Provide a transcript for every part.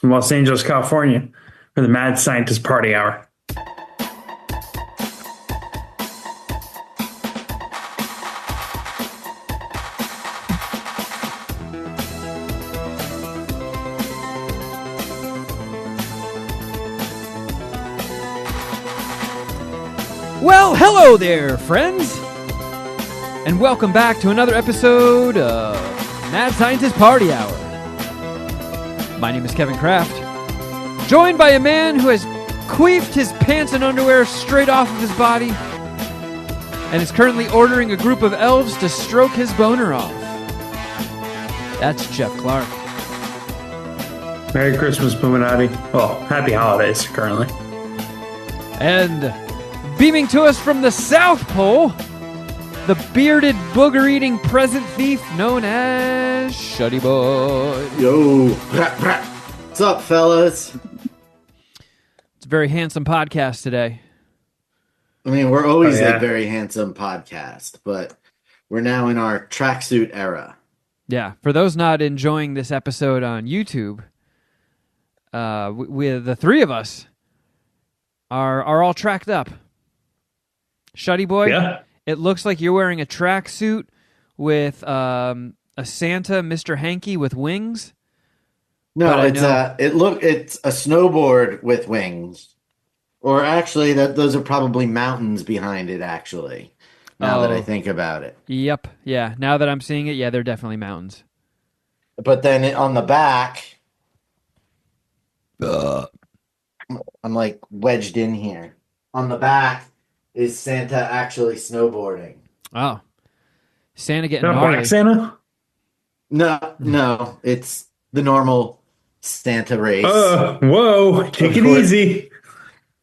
from Los Angeles, California, for the Mad Scientist Party Hour. Well, hello there, friends, and welcome back to another episode of Mad Scientist Party Hour. My name is Kevin Kraft, joined by a man who has queefed his pants and underwear straight off of his body and is currently ordering a group of elves to stroke his boner off. That's Geoff Clark. Merry Christmas, Illuminati. Well, happy holidays, currently. And beaming to us from the South Pole, the bearded, booger-eating present thief known as Shuddy Boy. Yo, what's up, fellas? It's a very handsome podcast today. I mean, we're always a very handsome podcast, but we're now in our tracksuit era. Yeah, for those not enjoying this episode on YouTube, with the three of us are all tracked up. Shuddy Boy, Yeah. It looks like you're wearing a tracksuit with a Santa Mr. Hanky with wings. No, it's a snowboard with wings, or actually, those are probably mountains behind it. Actually, now that I think about it. Yep. Yeah. Now that I'm seeing it, yeah, they're definitely mountains. But then on the back, I'm like wedged in here. On the back is Santa actually snowboarding. Oh, Santa getting Not gnarly. Black Santa? No, it's the normal Santa race. Whoa, take it easy.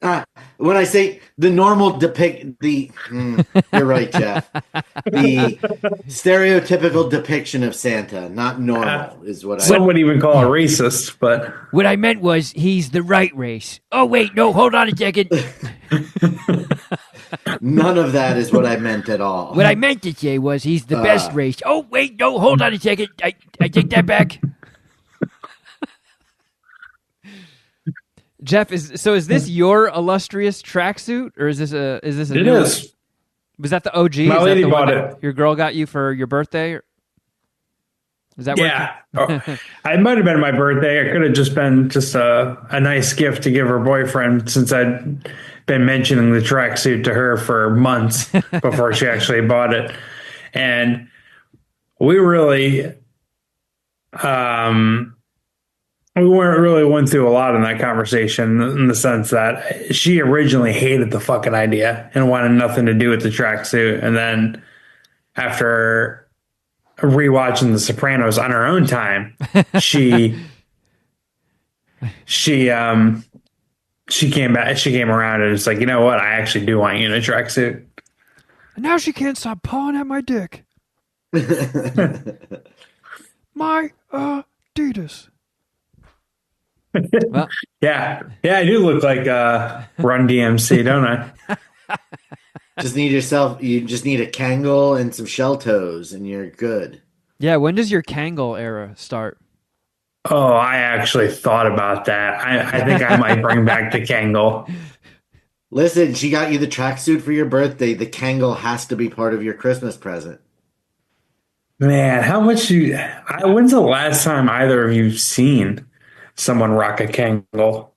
When I say the normal you're right, Geoff. The stereotypical depiction of Santa, not normal, is what Some would even call it racist, but What I meant was he's the right race. Oh, wait, no, hold on a second. None of that is what I meant at all. What I meant to say was he's the best race. Oh, wait, no, hold on a second. I take that back. Geoff, is this your illustrious tracksuit, or is this a it new one? is. Was that the OG? My Is lady that the one bought that it. your girl got you for your birthday? Is that Yeah. It might have been my birthday. It could have just been a nice gift to give her boyfriend, since I'd been mentioning the tracksuit to her for months before she actually bought it. And we really went through a lot in that conversation, in the sense that she originally hated the fucking idea and wanted nothing to do with the tracksuit. And then after rewatching The Sopranos on her own time, she came around and it's like, you know what? I actually do want you in a tracksuit. And now she can't stop pawing at my dick. My Adidas. Well, Yeah, I do look like Run DMC, don't I? You just need a Kangol and some shell toes, and you're good. yeah, when does your Kangol era start? Oh, I actually thought about that. I think I might bring back the Kangol. Listen, she got you the tracksuit for your birthday. The Kangol has to be part of your Christmas present. Man, when's the last time either of you've seen someone rock a Kangol?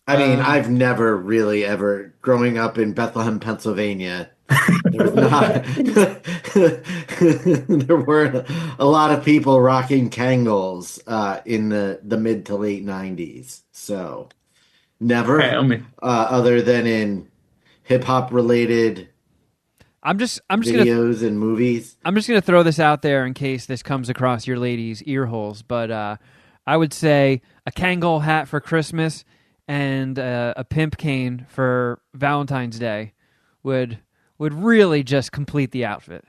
I mean, I've never really ever, growing up in Bethlehem, Pennsylvania, there were a lot of people rocking Kangols in the mid to late 90s. So never, other than in hip hop related I'm just videos and movies. I'm just gonna throw this out there in case this comes across your ladies' ear holes, but I would say a Kangol hat for Christmas and a pimp cane for Valentine's Day would really just complete the outfit.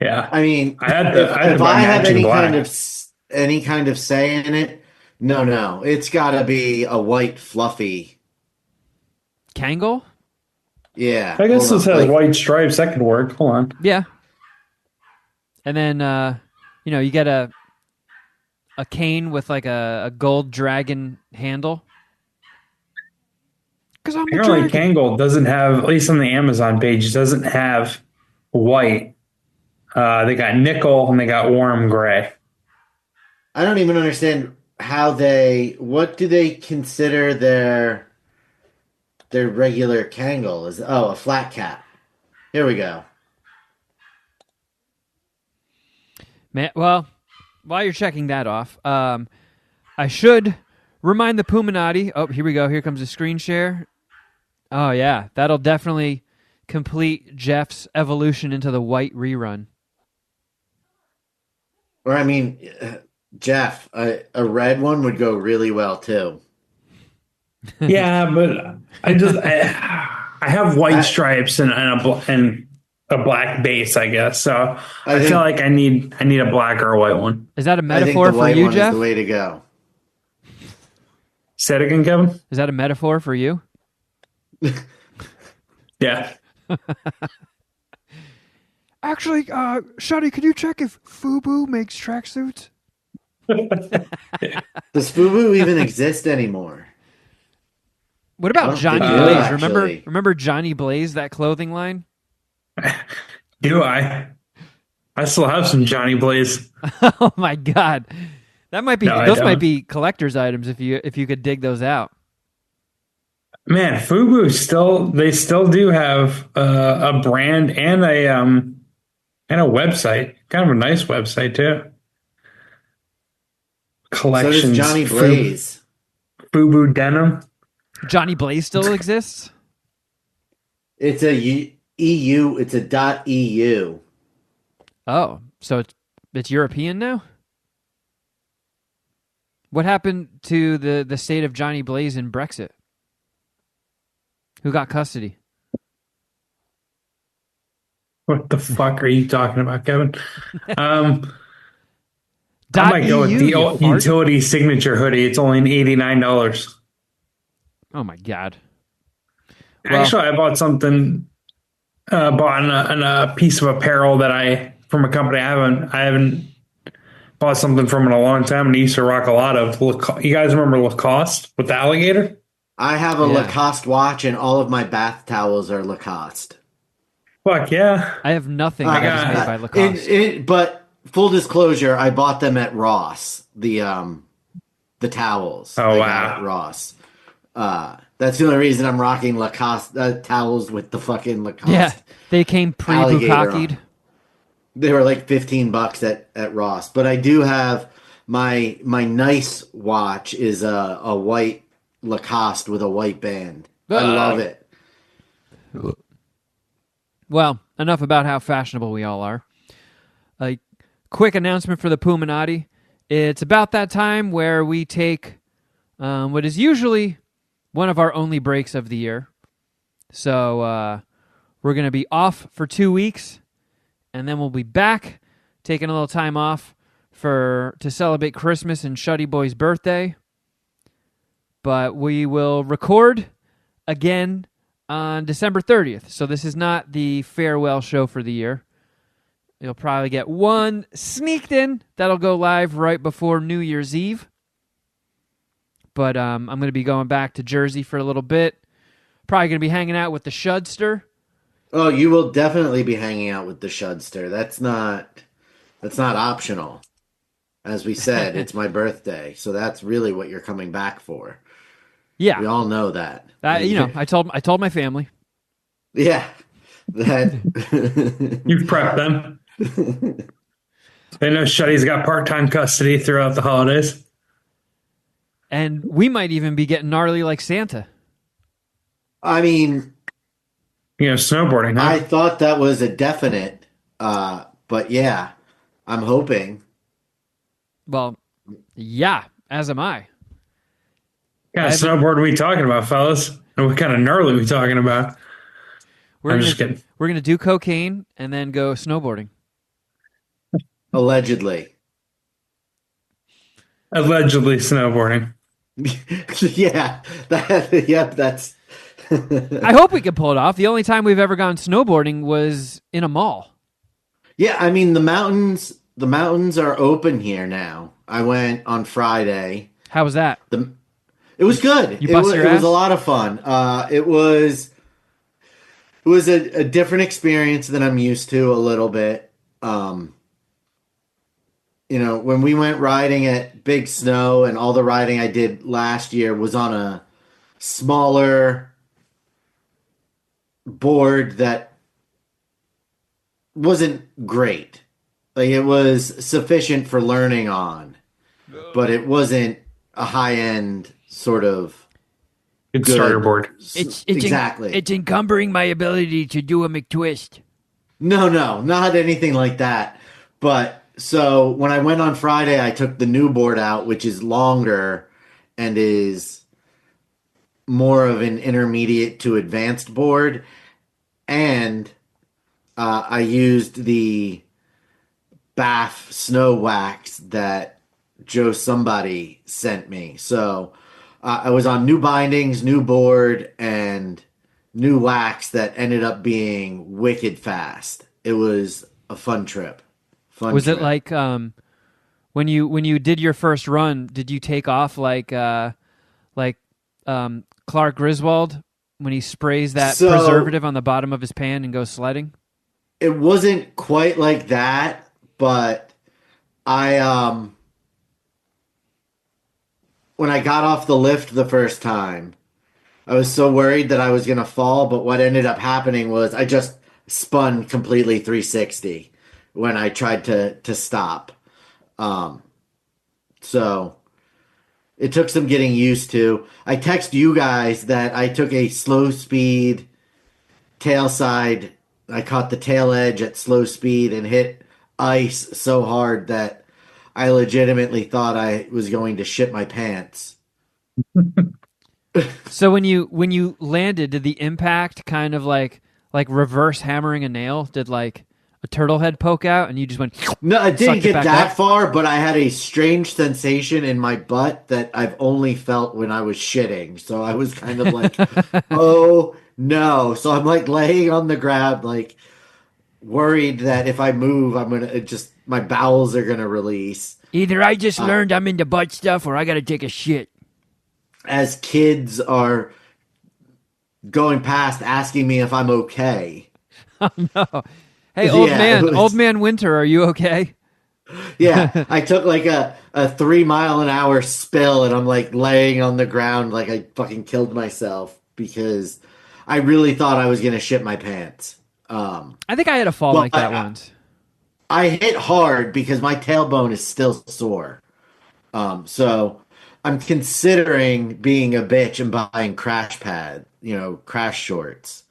Yeah, I mean, if I have any kind of say in it, no, it's got to be a white fluffy Kangol? Yeah. I guess this has white stripes. That could work. Hold on. Yeah. And then, you get a a cane with like a gold dragon handle? Because I'm a Apparently, dragon. Kangol doesn't have, at least on the Amazon page, doesn't have white. They got nickel and they got warm gray. I don't even understand what do they consider their regular Kangol is. Oh, a flat cap. Here we go. Man, well, while you're checking that off, I should remind the Puminati. Oh, here we go. Here comes a screen share. Oh, yeah. That'll definitely complete Geoff's evolution into the white rerun. Or, I mean, Geoff, a red one would go really well, too. Yeah, but I have white stripes and a black base, I guess. So I feel like I need a black or a white one. Is that a metaphor for you, Geoff? Is the way to go. Say it again, Kevin. Is that a metaphor for you? Yeah. Actually, Shuddy, could you check if FUBU makes tracksuits? Does FUBU even exist anymore? What about Johnny Blaze? Remember Johnny Blaze, that clothing line? Do I? I still have some Johnny Blaze. Oh my god, that might be those might be collector's items if you could dig those out. Man, FUBU still do have a brand and a website, kind of a nice website too. Collections. So does Johnny Blaze. FUBU denim. Johnny Blaze still exists? It's a EU. It's a .eu. Oh, so it's European now? What happened to the state of Johnny Blaze in Brexit? Who got custody? What the fuck are you talking about, Kevin? I might go with the utility signature hoodie. It's only $89. Oh my god! Actually, I bought something. Bought a piece of apparel from a company I haven't bought something from in a long time, and I used to rock a lot of. You guys remember Lacoste with the alligator? I have a Lacoste watch, and all of my bath towels are Lacoste. Fuck yeah! I have nothing that is made by Lacoste. But full disclosure, I bought them at Ross. The towels. Oh, I wow! got at Ross. That's the only reason I'm rocking Lacoste towels with the fucking Lacoste. Yeah, they came pre-bukakied. They were like $15 at Ross. But I do have my nice watch is a white Lacoste with a white band. I love it. Well, enough about how fashionable we all are. A quick announcement for the Puminati. It's about that time where we take what is usually one of our only breaks of the year. So we're going to be off for 2 weeks, and then we'll be back, taking a little time off to celebrate Christmas and Shuddy Boy's birthday. But we will record again on December 30th. So this is not the farewell show for the year. You'll probably get one sneaked in that'll go live right before New Year's Eve. But I'm going to be going back to Jersey for a little bit. Probably going to be hanging out with the Shudster. Oh, you will definitely be hanging out with the Shudster. That's not optional. As we said, it's my birthday, so that's really what you're coming back for. Yeah, we all know that. I told my family. Yeah, that you've prepped them. They know Shuddy's got part-time custody throughout the holidays. And we might even be getting gnarly like Santa. I mean, snowboarding. Huh? I thought that was a definite, but yeah, I'm hoping. Well, yeah, as am I. What kind of snowboard are we talking about, fellas? And what kind of gnarly are we talking about? I'm just kidding. We're going to do cocaine and then go snowboarding. Allegedly. Allegedly snowboarding. Yeah. That's... I hope we can pull it off. The only time we've ever gone snowboarding was in a mall. Yeah, I mean, the mountains the mountains are open here now. I went on Friday. How was that? It was good. You bust your it was a ass? lot of fun. It was a different experience than I'm used to a little bit. When we went riding at Big Snow and all the riding I did last year was on a smaller board that wasn't great. Like it was sufficient for learning on, but it wasn't a high end sort of Good starter board. Exactly. It's encumbering my ability to do a McTwist. No, not anything like that. But so when I went on Friday, I took the new board out, which is longer and is more of an intermediate to advanced board. And I used the Bath snow wax that Joe somebody sent me. So I was on new bindings, new board, and new wax that ended up being wicked fast. It was a fun trip. Was it like when you did your first run? Did you take off like Clark Griswold when he sprays that preservative on the bottom of his pan and goes sledding? It wasn't quite like that, but I when I got off the lift the first time, I was so worried that I was going to fall, but what ended up happening was I just spun completely 360 when I tried to stop. So it took some getting used to. I text you guys that I took a slow speed tail side. I caught the tail edge at slow speed and hit ice so hard that I legitimately thought I was going to shit my pants. So when you landed, did the impact kind of like reverse hammering a nail? Did like a turtle head poke out and you just went? No, I didn't get that up? far, but I had a strange sensation in my butt that I've only felt when I was shitting. So I was kind of like, oh no. So I'm like laying on the ground, like worried that if I move, my bowels are gonna release. Either I just learned I'm into butt stuff or I gotta take a shit. As kids are going past asking me if I'm okay. Oh no. Hey, old man Winter, are you okay? Yeah, I took like a 3 mile an hour spill and I'm like laying on the ground like I fucking killed myself because I really thought I was going to shit my pants. I think I had a fall like that once. I hit hard because my tailbone is still sore. So I'm considering being a bitch and buying crash shorts.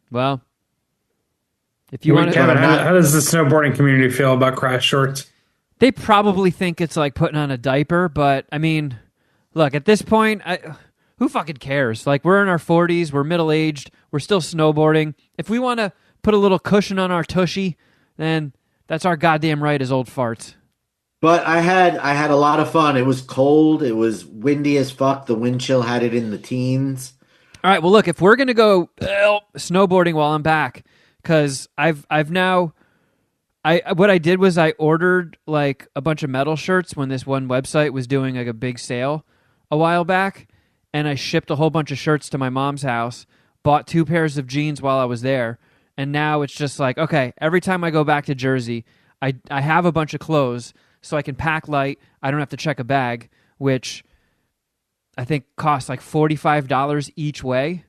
Well, if you want to, Kevin, how does the snowboarding community feel about crash shorts? They probably think it's like putting on a diaper, but I mean, look, at this point, who fucking cares? Like, we're in our 40s, we're middle-aged, we're still snowboarding. If we want to put a little cushion on our tushy, then that's our goddamn right as old farts. But I had a lot of fun. It was cold. It was windy as fuck. The wind chill had it in the teens. All right. Well, look, if we're gonna go snowboarding while I'm back, because what I did was I ordered like a bunch of metal shirts when this one website was doing like a big sale a while back, and I shipped a whole bunch of shirts to my mom's house. Bought 2 pairs of jeans while I was there, and now it's just like, okay, every time I go back to Jersey, I have a bunch of clothes. So I can pack light. I don't have to check a bag, which I think costs like $45 each way.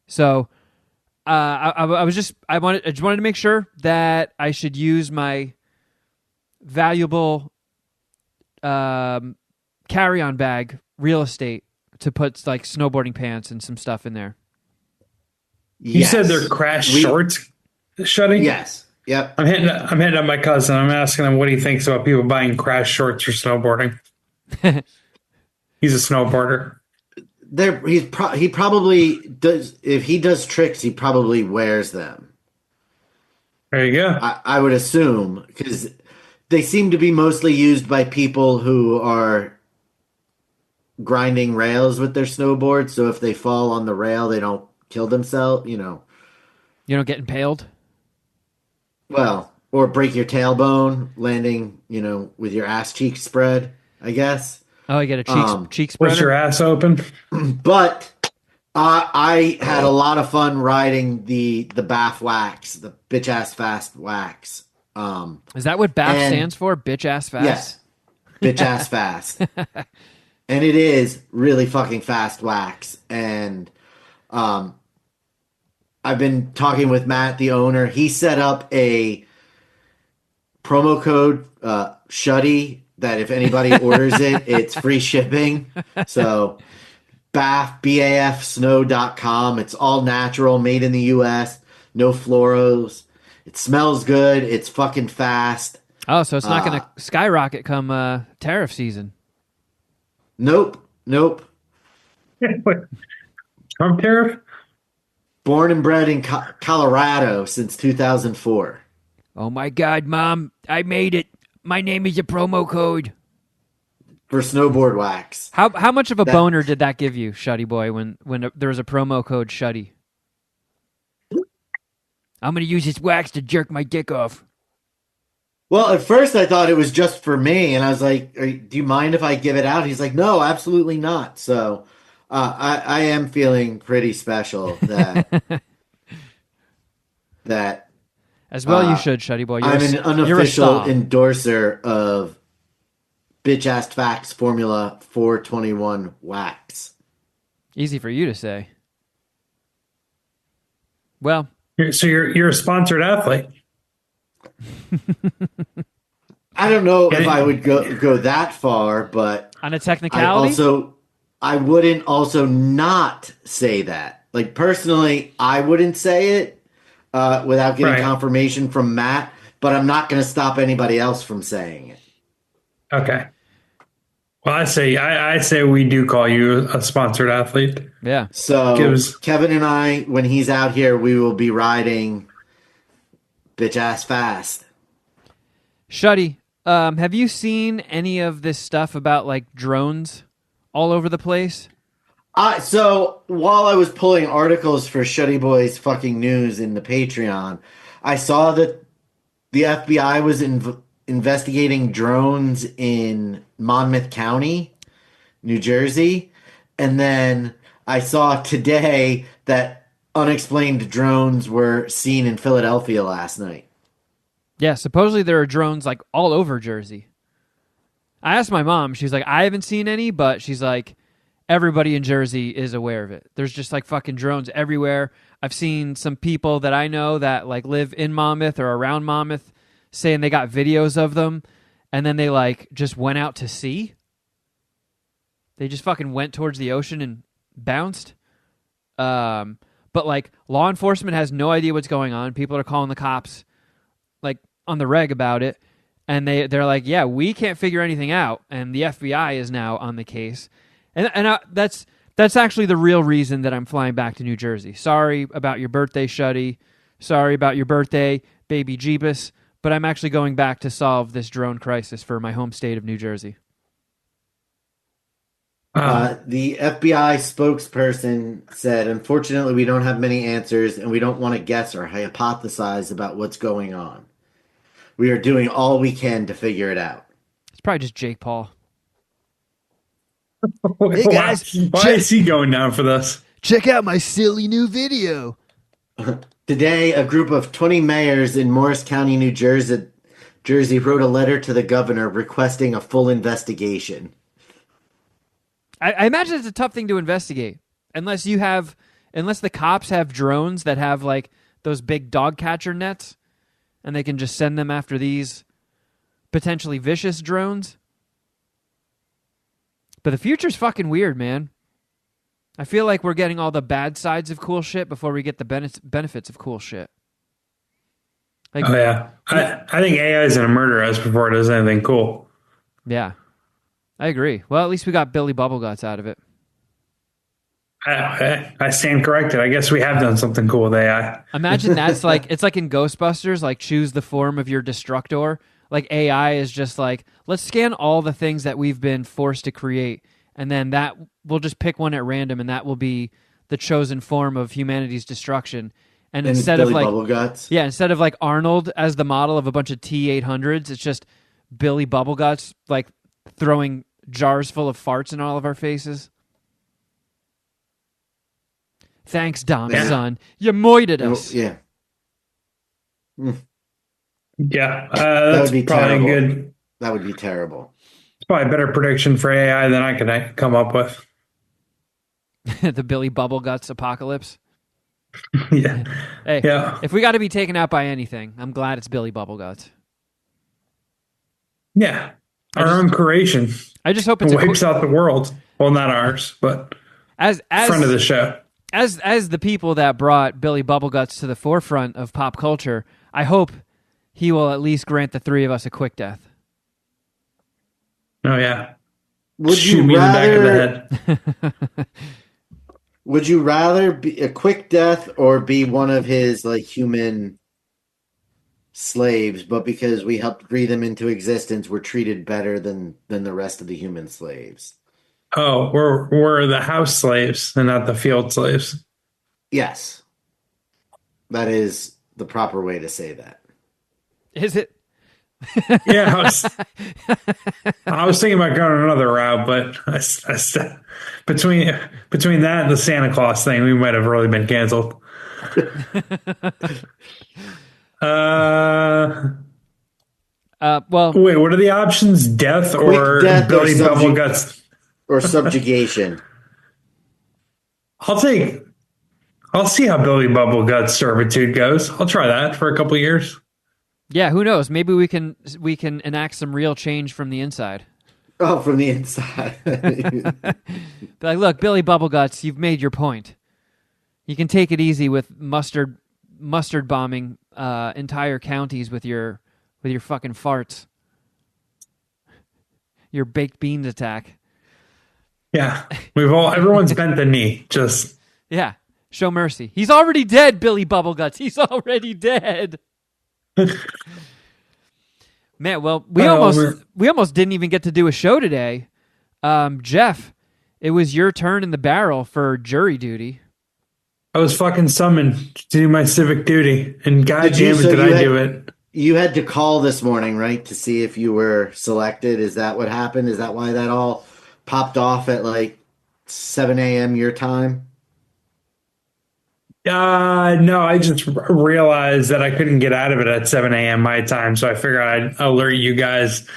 So I just wanted to make sure that I should use my valuable carry-on bag real estate to put like snowboarding pants and some stuff in there. You said they're crash shorts, Shuddy? Yes. Yep. I'm hitting up my cousin. I'm asking him what he thinks about people buying crash shorts for snowboarding. He's a snowboarder. He probably does. If he does tricks, he probably wears them. There you go. I would assume because they seem to be mostly used by people who are grinding rails with their snowboard. So if they fall on the rail, they don't kill themselves. You don't get impaled. Well, or break your tailbone landing, with your ass cheek spread, I guess. Oh, you get a cheek spreader? Push your ass open. But I had a lot of fun riding the BAF wax, the bitch ass fast wax. Is that what BAF stands for? Bitch ass fast? Yes. Bitch ass fast. And it is really fucking fast wax. And I've been talking with Matt, the owner. He set up a promo code, Shuddy, that if anybody orders it, it's free shipping. So BAFsnow.com. It's all natural, made in the US, no fluoros. It smells good. It's fucking fast. Oh, so it's not going to skyrocket come tariff season. Nope. Trump tariff? Born and bred in Colorado since 2004. Oh my God, Mom. I made it. My name is a promo code. For snowboard wax. How much of a boner did that give you, Shuddy Boy, when there was a promo code Shuddy? I'm going to use this wax to jerk my dick off. Well, at first I thought it was just for me, and I was like, do you mind if I give it out? He's like, no, absolutely not. So I am feeling pretty special that... that as well you should, Shuddy Boy. I'm an unofficial endorser of Bitch Ass Facts Formula 421 wax. Easy for you to say. Well... So you're a sponsored athlete. I don't know if I would go that far, but on a technicality, I wouldn't also not say that. Like personally, I wouldn't say it without getting confirmation from Matt, but I'm not going to stop anybody else from saying it. Okay. Well, I say we do call you a sponsored athlete. Yeah. So Kevin and I, when he's out here, we will be riding bitch ass fast. Shuddy, have you seen any of this stuff about like drones all over the place? So while I was pulling articles for Shuddy Boy's fucking news in the Patreon, I saw that the FBI was investigating drones in Monmouth County, New Jersey. And then I saw today that unexplained drones were seen in Philadelphia last night. Yeah, supposedly there are drones like all over Jersey. I asked my mom, she's like, I haven't seen any, but she's like, everybody in Jersey is aware of it. There's just like fucking drones everywhere. I've seen some people that I know that like live in Monmouth or around Monmouth saying they got videos of them, and then they like just went out to sea. They just fucking went towards the ocean and bounced. But like law enforcement has no idea what's going on. People are calling the cops like on the reg about it, and they're like, yeah, we can't figure anything out, and the FBI is now on the case. And that's actually the real reason that I'm flying back to New Jersey. Sorry about your birthday, Shuddy. Sorry about your birthday, baby Jeebus. But I'm actually going back to solve this drone crisis for my home state of New Jersey. The FBI spokesperson said, unfortunately, we don't have many answers, and we don't want to guess or hypothesize about what's going on. We are doing all we can to figure it out. It's probably just Jake Paul. Hey guys, why is he going down for this? Check out my silly new video. Today, a group of 20 mayors in Morris County, New Jersey, wrote a letter to the governor requesting a full investigation. I imagine it's a tough thing to investigate unless the cops have drones that have like those big dog catcher nets, and they can just send them after these potentially vicious drones. But the future's fucking weird, man. I feel like we're getting all the bad sides of cool shit before we get the benefits of cool shit. Like, oh, yeah. I think AI is going to murder us before it does anything cool. Yeah. I agree. Well, at least we got Billy Bubbleguts out of it. I stand corrected. I guess we have done something cool with AI. Imagine that's like, it's like in Ghostbusters, like choose the form of your destructor. Like AI is just like, let's scan all the things that we've been forced to create. And then we'll just pick one at random, and that will be the chosen form of humanity's destruction. And it's instead Billy of like Bubbleguts. Yeah, instead of like Arnold as the model of a bunch of T800s, it's just Billy Bubbleguts like throwing jars full of farts in all of our faces. Thanks, Dom, son. You moited us. Yeah. Yeah, That that's would be probably terrible. good. That would be terrible. It's probably a better prediction for AI than I could come up with. The Billy Bubbleguts apocalypse. Yeah. Hey, Yeah. if we got to be taken out by anything, I'm glad it's Billy Bubbleguts. Yeah. Our own creation. I just hope it wipes out the world. Well, not ours, but as friend of the show. As the people that brought Billy Bubbleguts to the forefront of pop culture, I hope he will at least grant the three of us a quick death. Oh yeah. Would Shoot you me rather, in the back of the head. Would you rather be a quick death or be one of his like human slaves, but because we helped breathe him into existence, we're treated better than the rest of the human slaves? Oh, we're the house slaves and not the field slaves. Yes. That is the proper way to say that. Is it? Yeah, I was thinking about going another route, but between that and the Santa Claus thing, we might have really been canceled. Well, wait, what are the options? Death or death Billy Bubbleguts? Or subjugation. I'll see how Billy Bubbleguts servitude goes. I'll try that for a couple of years. Yeah, who knows? Maybe we can enact some real change from the inside. Oh, from the inside. Be like, look, Billy Bubbleguts, you've made your point. You can take it easy with mustard bombing entire counties with your fucking farts. Your baked beans attack. Yeah, everyone's bent the knee. Just yeah, show mercy. He's already dead, Billy Bubbleguts. He's already dead. Man, well, we almost didn't even get to do a show today. Geoff, it was your turn in the barrel for jury duty. I was fucking summoned to do my civic duty, and goddamn it, did I do it. You had to call this morning, right, to see if you were selected. Is that what happened? Is that why that all popped off at like 7 a.m. your time? No, I just realized that I couldn't get out of it at 7 a.m. my time, so I figured I'd alert you guys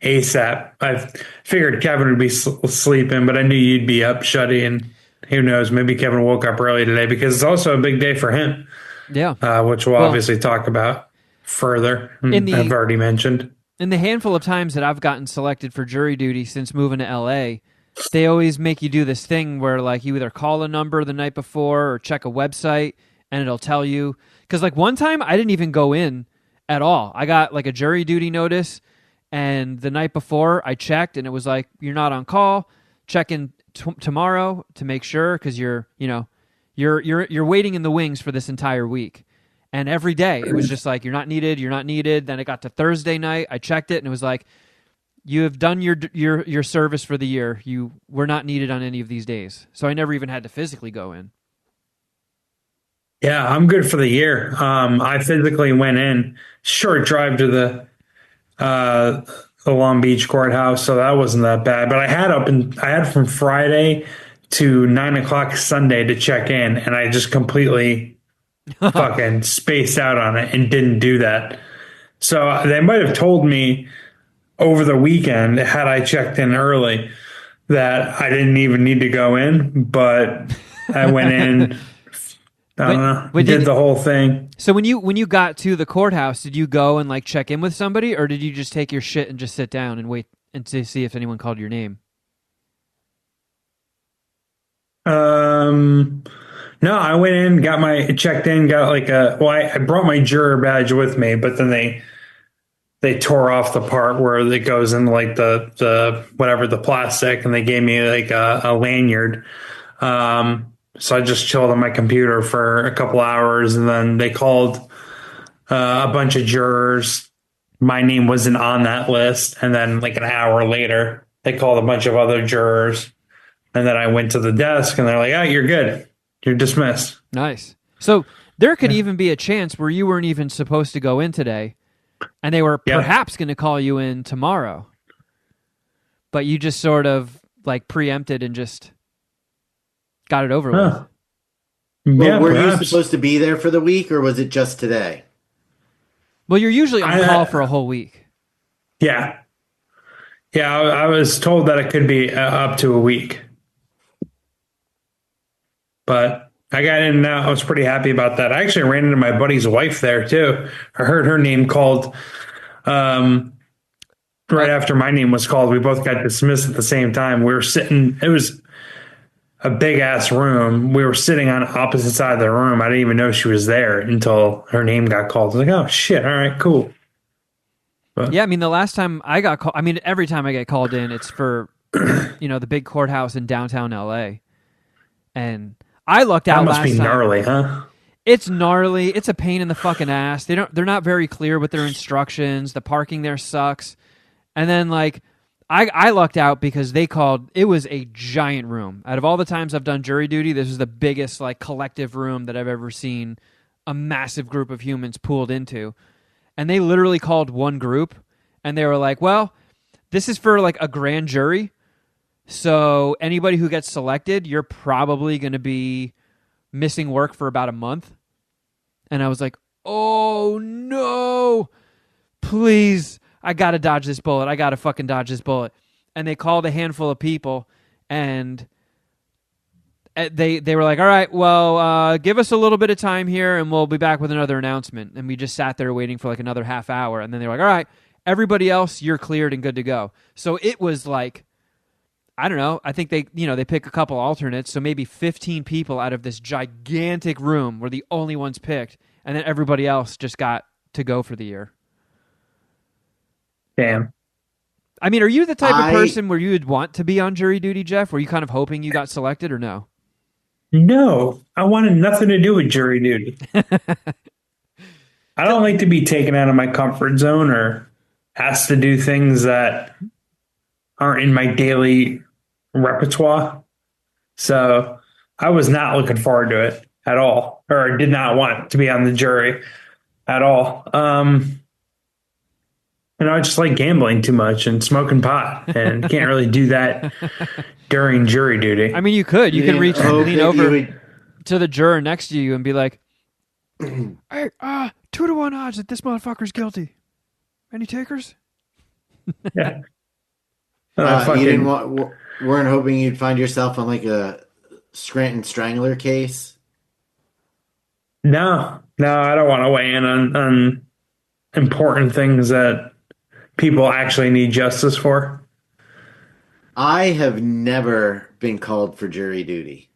ASAP. I figured Kevin would be sleeping, but I knew you'd be up, Shuddy, and who knows, maybe Kevin woke up early today because it's also a big day for him. Yeah. Which we'll obviously talk about further, I've already mentioned. In the handful of times that I've gotten selected for jury duty since moving to LA, they always make you do this thing where like you either call a number the night before or check a website and it'll tell you. Because like one time I didn't even go in at all. I got like a jury duty notice, and the night before I checked and it was like, you're not on call. Check in tomorrow to make sure, because you're waiting in the wings for this entire week. And every day it was just like, you're not needed. Then it got to Thursday night. I checked it and it was like, you have done your service for the year. You were not needed on any of these days. So I never even had to physically go in. Yeah, I'm good for the year. I physically went in, short drive to the Long Beach courthouse, so that wasn't that bad. But I had from Friday to 9:00 Sunday to check in, and I just completely fucking spaced out on it and didn't do that. So they might have told me over the weekend, had I checked in early, that I didn't even need to go in, but I went in. I don't know. Did the whole thing. So when you got to the courthouse, did you go and like check in with somebody, or did you just take your shit and just sit down and wait and to see if anyone called your name? No, I went in, checked in, got like I brought my juror badge with me, but then they tore off the part where it goes in like the whatever, the plastic, and they gave me like a lanyard. So I just chilled on my computer for a couple hours, and then they called a bunch of jurors. My name wasn't on that list. And then like an hour later, they called a bunch of other jurors. And then I went to the desk and they're like, oh, you're good. You're dismissed. Nice. So There could even be a chance where you weren't even supposed to go in today, and they were perhaps going to call you in tomorrow. But you just sort of like preempted and just got it over with. Well, were you supposed to be there for the week, or was it just today? Well, you're usually on call for a whole week. Yeah. Yeah, I was told that it could be up to a week. But I got in now. I was pretty happy about that. I actually ran into my buddy's wife there, too. I heard her name called right after my name was called. We both got dismissed at the same time. We were sitting, it was a big-ass room. We were sitting on opposite side of the room. I didn't even know she was there until her name got called. I was like, oh, shit, all right, cool. But, yeah, I mean, the last time I got called, I mean, every time I get called in, it's for, the big courthouse in downtown L.A., and I lucked out last time. That must be gnarly, huh? It's gnarly. It's a pain in the fucking ass. They're not very clear with their instructions. The parking there sucks. And then like I lucked out because they called, it was a giant room. Out of all the times I've done jury duty, this was the biggest like collective room that I've ever seen a massive group of humans pooled into. And they literally called one group and they were like, well, this is for like a grand jury. So anybody who gets selected, you're probably going to be missing work for about a month. And I was like, oh no, please. I got to dodge this bullet. I got to fucking dodge this bullet. And they called a handful of people and they were like, all right, well, give us a little bit of time here and we'll be back with another announcement. And we just sat there waiting for like another half hour. And then they were like, all right, everybody else, you're cleared and good to go. So it was like, I don't know. I think they pick a couple alternates. So maybe 15 people out of this gigantic room were the only ones picked. And then everybody else just got to go for the year. Damn. I mean, are you the type of person where you would want to be on jury duty, Geoff? Were you kind of hoping you got selected or no? No, I wanted nothing to do with jury duty. I don't like to be taken out of my comfort zone or asked to do things that aren't in my daily repertoire. So I was not looking forward to it at all, or did not want to be on the jury at all. I just like gambling too much and smoking pot, and can't really do that during jury duty. I mean, you could. You could reach and lean over to the juror next to you and be like, hey, 2-to-1 odds that this motherfucker's guilty. Any takers? Yeah. You weren't hoping you'd find yourself on like a Scranton Strangler case? No, I don't want to weigh in on important things that people actually need justice for. I have never been called for jury duty.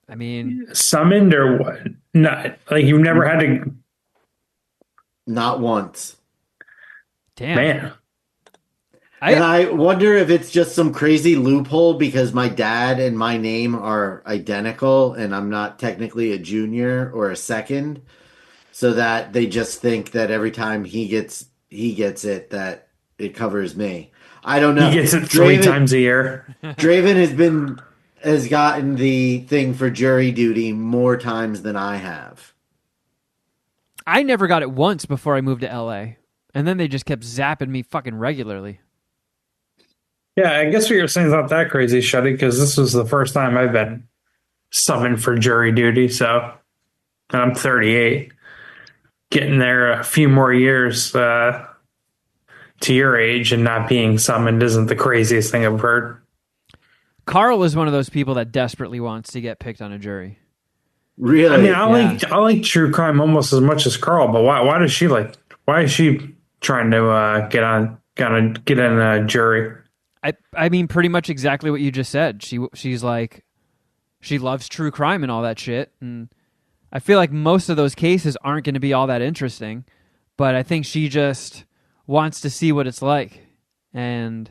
I mean, summoned or what? Not like you've never had to. Not once. Damn. Man. And I wonder if it's just some crazy loophole because my dad and my name are identical and I'm not technically a junior or a second, so that they just think that every time he gets it, that it covers me. I don't know. He gets it three times a year. Draven has gotten the thing for jury duty more times than I have. I never got it once before I moved to LA. And then they just kept zapping me fucking regularly. Yeah, I guess what you're saying is not that crazy, Shuddy, because this was the first time I've been summoned for jury duty. So I'm 38. Getting there a few more years to your age and not being summoned isn't the craziest thing I've heard. Carl is one of those people that desperately wants to get picked on a jury. Really? I mean, I like true crime almost as much as Carl, but why is she trying to get in a jury? I mean, pretty much exactly what you just said. She's like, she loves true crime and all that shit, and I feel like most of those cases aren't going to be all that interesting, but I think she just wants to see what it's like. And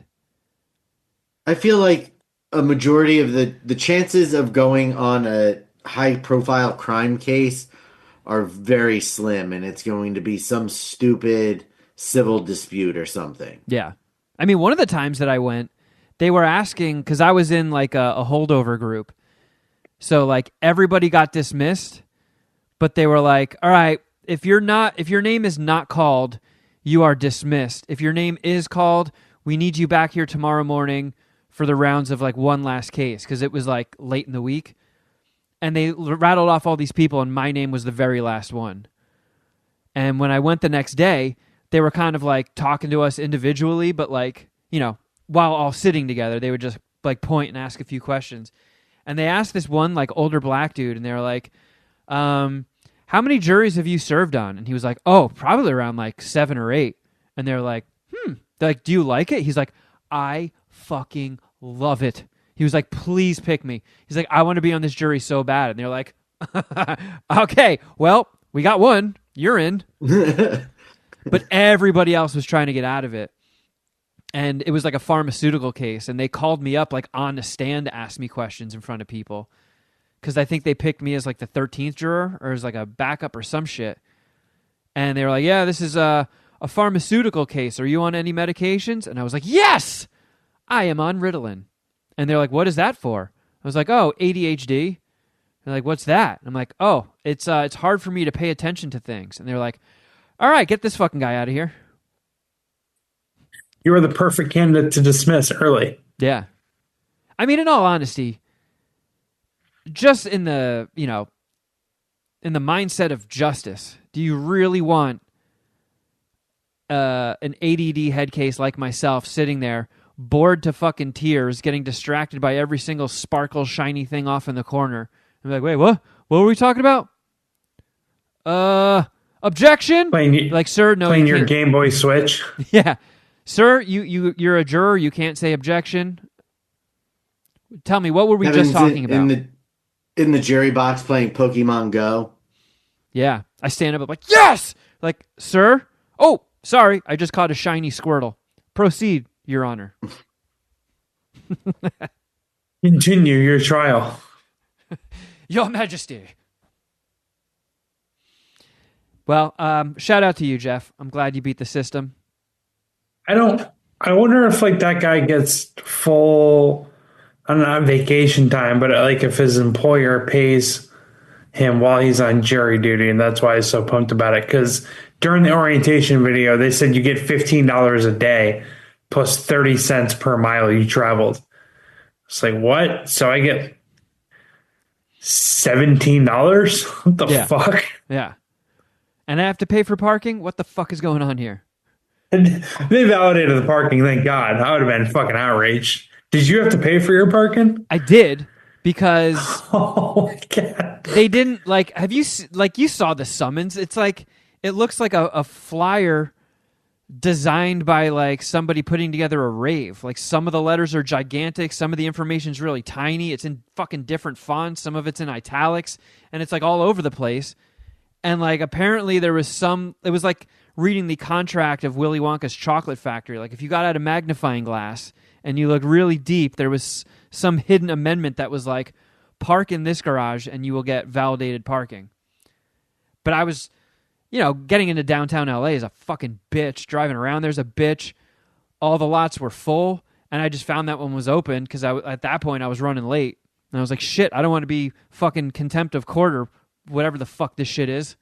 I feel like a majority of the chances of going on a high-profile crime case are very slim, and it's going to be some stupid civil dispute or something. Yeah. I mean, one of the times that I went, they were asking, because I was in like a holdover group, So like everybody got dismissed, but they were like, all right, if your name is not called, you are dismissed. If your name is called, we need you back here tomorrow morning for the rounds of like one last case, because it was like late in the week. And they rattled off all these people, and my name was the very last one. And when I went the next day, they were kind of like talking to us individually, but like, you know, while all sitting together, they would just like point and ask a few questions. And they asked this one like older black dude, and they were like, how many juries have you served on? And he was like, oh, probably around like 7 or 8. And they're like, They're like, do you like it? He's like, I fucking love it. He was like, please pick me. He's like, I want to be on this jury so bad. And they're like, okay, well, we got one. You're in. But everybody else was trying to get out of it. And it was like a pharmaceutical case. And they called me up like on the stand to ask me questions in front of people. Because I think they picked me as like the 13th juror or as like a backup or some shit. And they were like, yeah, this is a pharmaceutical case. Are you on any medications? And I was like, yes, I am on Ritalin. And they're like, what is that for? I was like, oh, ADHD. They're like, what's that? I'm like, oh, it's hard for me to pay attention to things. And they're like, all right, get this fucking guy out of here. You were the perfect candidate to dismiss early. Yeah. I mean, in all honesty, just in the, you know, in the mindset of justice, do you really want an ADD head case like myself sitting there, bored to fucking tears, getting distracted by every single sparkle, shiny thing off in the corner? I'm like, wait, what? What were we talking about? Objection? Like, sir, no. Playing your Game Boy Switch? Yeah. Sir, you're a juror. You can't say objection. Tell me, what were we just talking about? In the jury box playing Pokemon Go? Yeah. I stand up, I'm like, yes! Like, sir? Oh, sorry, I just caught a shiny Squirtle. Proceed, Your Honor. Continue your trial. Your Majesty. Well, shout out to you, Geoff. I'm glad you beat the system. I wonder if like that guy gets full, I don't know, vacation time, but like if his employer pays him while he's on jury duty, and that's why he's so pumped about it. Because during the orientation video, they said you get $15 a day plus 30 cents per mile you traveled. It's like, what? So I get $17? What the fuck? Yeah. And I have to pay for parking? What the fuck is going on here? And they validated the parking, thank God. I would have been fucking outraged. Did you have to pay for your parking? I did, because oh my God. They didn't, like, have you, like, you saw the summons. It's like, it looks like a flyer designed by like somebody putting together a rave. Like, some of the letters are gigantic, some of the information's really tiny, it's in fucking different fonts, some of it's in italics, and it's like all over the place. And like apparently there was it was like reading the contract of Willy Wonka's chocolate factory. Like, if you got out a magnifying glass and you looked really deep, there was some hidden amendment that was like, park in this garage and you will get validated parking. But I was, you know, getting into downtown LA is a fucking bitch. Driving around there's a bitch. All the lots were full, and I just found that one was open because at that point I was running late. And I was like, shit, I don't want to be fucking contempt of court or whatever the fuck this shit is.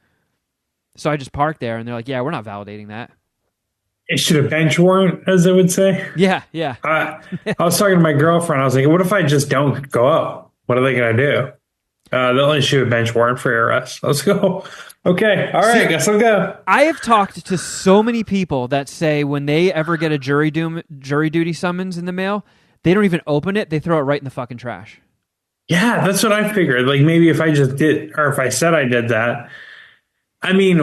So I just parked there, and they're like, yeah, we're not validating that. Issued a bench warrant, as they would say. Yeah, yeah. I was talking to my girlfriend. I was like, what if I just don't go up? What are they going to do? They'll issue a bench warrant for your arrest. Let's go. Okay. All right. Guess I'll go. I have talked to so many people that say when they ever get a jury duty summons in the mail, they don't even open it. They throw it right in the fucking trash. Yeah, that's what I figured. Like, maybe if I just did, or if I said I did that. I mean,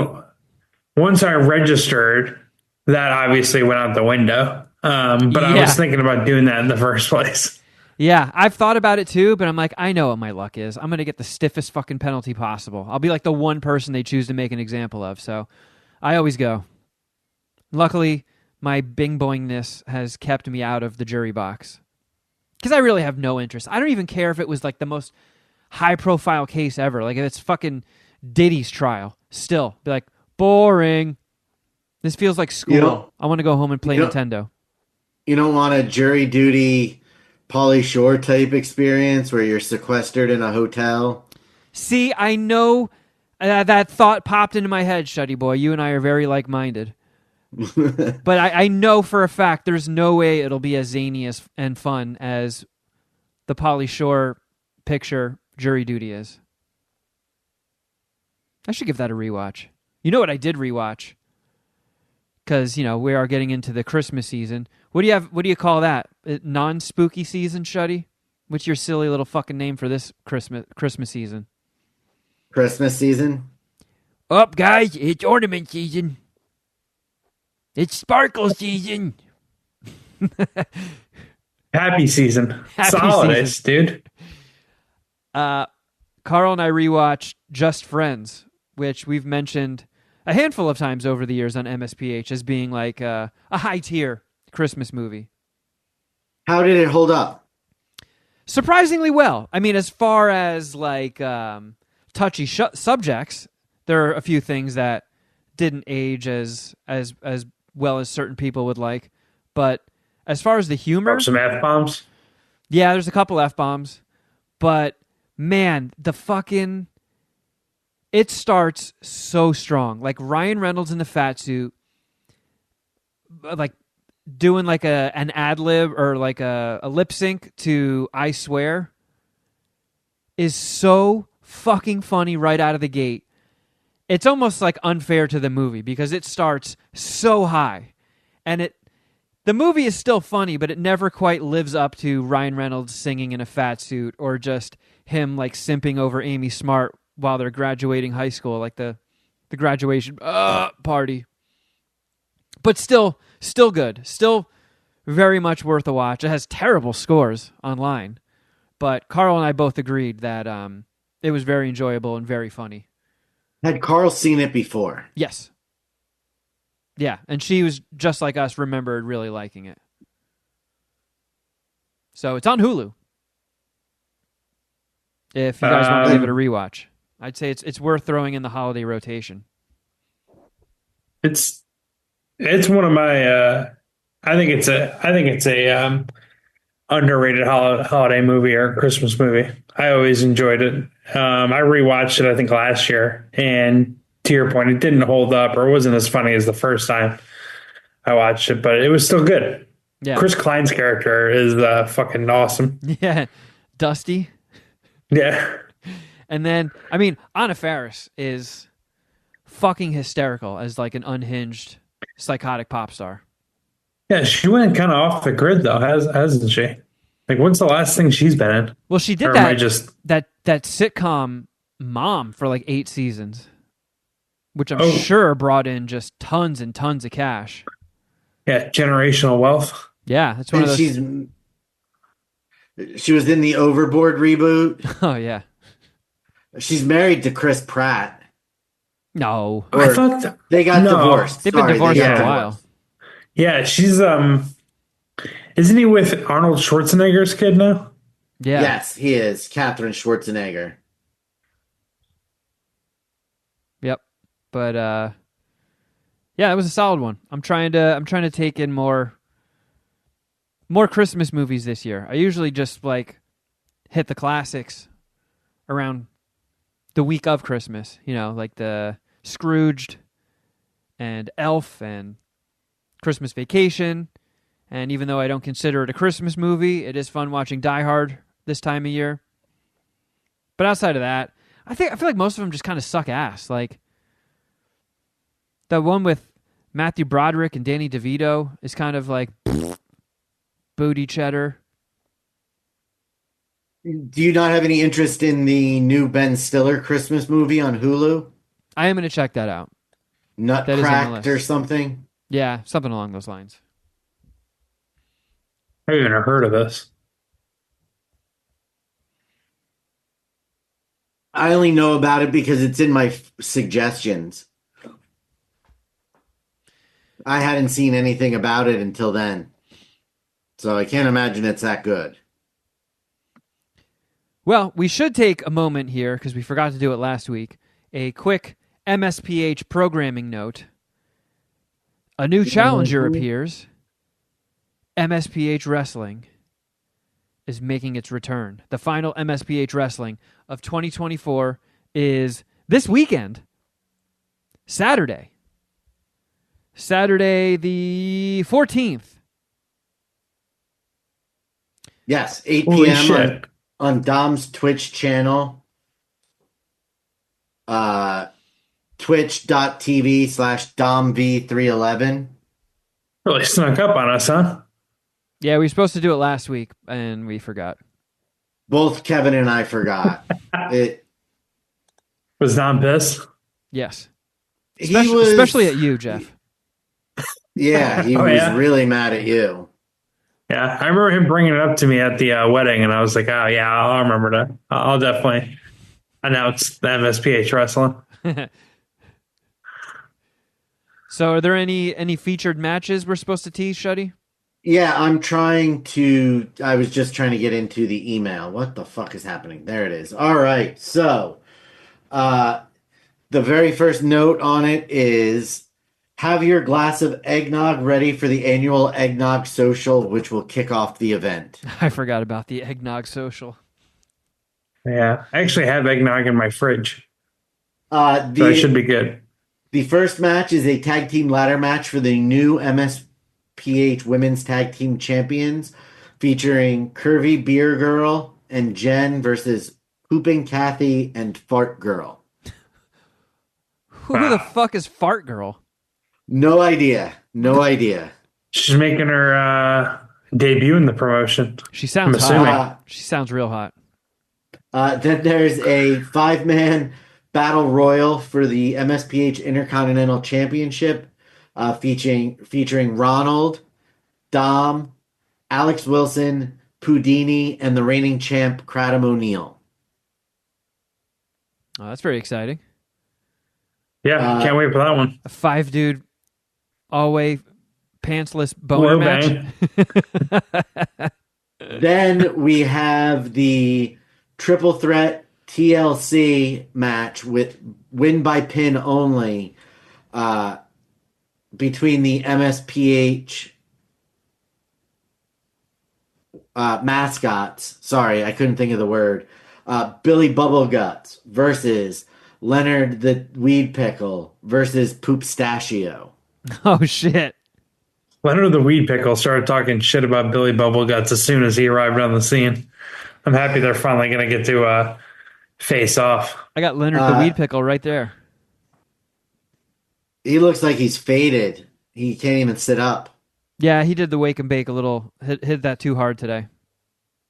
once I registered, that obviously went out the window. But I was thinking about doing that in the first place. Yeah, I've thought about it too, but I'm like, I know what my luck is. I'm going to get the stiffest fucking penalty possible. I'll be like the one person they choose to make an example of, so I always go. Luckily, my bing-boingness has kept me out of the jury box. Because I really have no interest. I don't even care if it was like the most high-profile case ever. Like, if it's fucking Diddy's trial. Still, be like, boring. This feels like school. I want to go home and play Nintendo. You don't want a jury duty Pauly Shore type experience where you're sequestered in a hotel. See, I know that thought popped into my head, Shuddy Boy. You and I are very like-minded. But I know for a fact there's no way it'll be as zany and fun as the Pauly Shore picture Jury Duty is. I should give that a rewatch. You know what I did rewatch? Because, we are getting into the Christmas season. What do you call that? Non-spooky season, Shuddy? What's your silly little fucking name for this Christmas season? Christmas season? Up, guys, it's ornament season. It's sparkle season. Happy season. It's the holidays, dude. Carl and I rewatched Just Friends, which we've mentioned a handful of times over the years on MSPH as being like a high-tier Christmas movie. How did it hold up? Surprisingly well. I mean, as far as like touchy subjects, there are a few things that didn't age as well as certain people would like. But as far as the humor... Some F-bombs? Yeah, there's a couple F-bombs. But, man, it starts so strong. Like, Ryan Reynolds in the fat suit, like, doing like an ad-lib or like a lip sync to I Swear is so fucking funny right out of the gate. It's almost like unfair to the movie because it starts so high. And the movie is still funny, but it never quite lives up to Ryan Reynolds singing in a fat suit or just him like simping over Amy Smart while they're graduating high school, like the graduation party. But still good. Still very much worth a watch. It has terrible scores online. But Carl and I both agreed that it was very enjoyable and very funny. Had Carl seen it before? Yes. Yeah, and she was just like us, remembered really liking it. So it's on Hulu. If you guys want to give it a rewatch, I'd say it's worth throwing in the holiday rotation. It's one of my. I think it's a underrated holiday movie or Christmas movie. I always enjoyed it. I rewatched it I think last year, and to your point, it didn't hold up or it wasn't as funny as the first time I watched it, but it was still good. Yeah. Chris Klein's character is fucking awesome. Yeah, Dusty. Yeah. And then, I mean, Anna Faris is fucking hysterical as like an unhinged, psychotic pop star. Yeah, she went kind of off the grid though, hasn't she? Like, when's the last thing she's been in? Well, she did that sitcom Mom for like 8 seasons, which I'm sure brought in just tons and tons of cash. Yeah, generational wealth. Yeah, that's one of those. She was in the Overboard reboot. Oh yeah. She's married to Chris Pratt. No, I thought they got divorced. They've been divorced for a while. Yeah, she's isn't he with Arnold Schwarzenegger's kid now? Yeah. Yes, he is. Catherine Schwarzenegger. Yep. But yeah, it was a solid one. I'm trying to take in more Christmas movies this year. I usually just like hit the classics around the week of Christmas, like the Scrooged and Elf and Christmas Vacation. And even though I don't consider it a Christmas movie, it is fun watching Die Hard this time of year. But outside of that, I feel like most of them just kind of suck ass. Like the one with Matthew Broderick and Danny DeVito is kind of like booty cheddar. Do you not have any interest in the new Ben Stiller Christmas movie on Hulu? I am going to check that out. Nutcracked or something? Yeah, something along those lines. I haven't even heard of this. I only know about it because it's in my suggestions. I hadn't seen anything about it until then. So I can't imagine it's that good. Well, we should take a moment here, because we forgot to do it last week, a quick MSPH programming note. A new challenger appears. MSPH Wrestling. is making its return. The final MSPH Wrestling of 2024 is this weekend. Saturday the 14th. Yes, 8 p.m. on Dom's Twitch channel. Twitch.tv/DomV311. Really snuck up on us, huh? Yeah, we were supposed to do it last week, and we forgot. Both Kevin and I forgot. Was Dom pissed? Yes. Especially at you, Geoff. Yeah, he was really mad at you. Yeah, I remember him bringing it up to me at the wedding, and I was like, oh, yeah, I'll remember that. I'll definitely announce the MSPH Wrestling. So are there any featured matches we're supposed to tease, Shuddy? Yeah, I was just trying to get into the email. What the fuck is happening? There it is. All right, so the very first note on it is, have your glass of eggnog ready for the annual eggnog social, which will kick off the event. I forgot about the eggnog social. Yeah, I actually have eggnog in my fridge. So it should be good. The first match is a tag team ladder match for the new MSPH Women's Tag Team Champions, featuring Curvy Beer Girl and Jen versus Pooping Kathy and Fart Girl. Who the fuck is Fart Girl? No idea. She's making her debut in the promotion. She sounds hot. She sounds real hot. Then there's a 5-man battle royal for the MSPH Intercontinental Championship, featuring Ronald, Dom, Alex Wilson, Pudini, and the reigning champ, Kratom O'Neal. Oh, that's very exciting. Yeah, can't wait for that one. A 5-dude, all-way, pantsless boner match. Then we have the triple threat TLC match with win by pin only between the MSPH mascots. Sorry, I couldn't think of the word. Billy Bubbleguts versus Leonard the Weed Pickle versus Poopstachio. Oh, shit. Leonard the Weed Pickle started talking shit about Billy Bubbleguts as soon as he arrived on the scene. I'm happy they're finally going to get to face off. I got Leonard the Weed Pickle right there. He looks like he's faded. He can't even sit up. Yeah, he did the wake and bake a little. Hit that too hard today.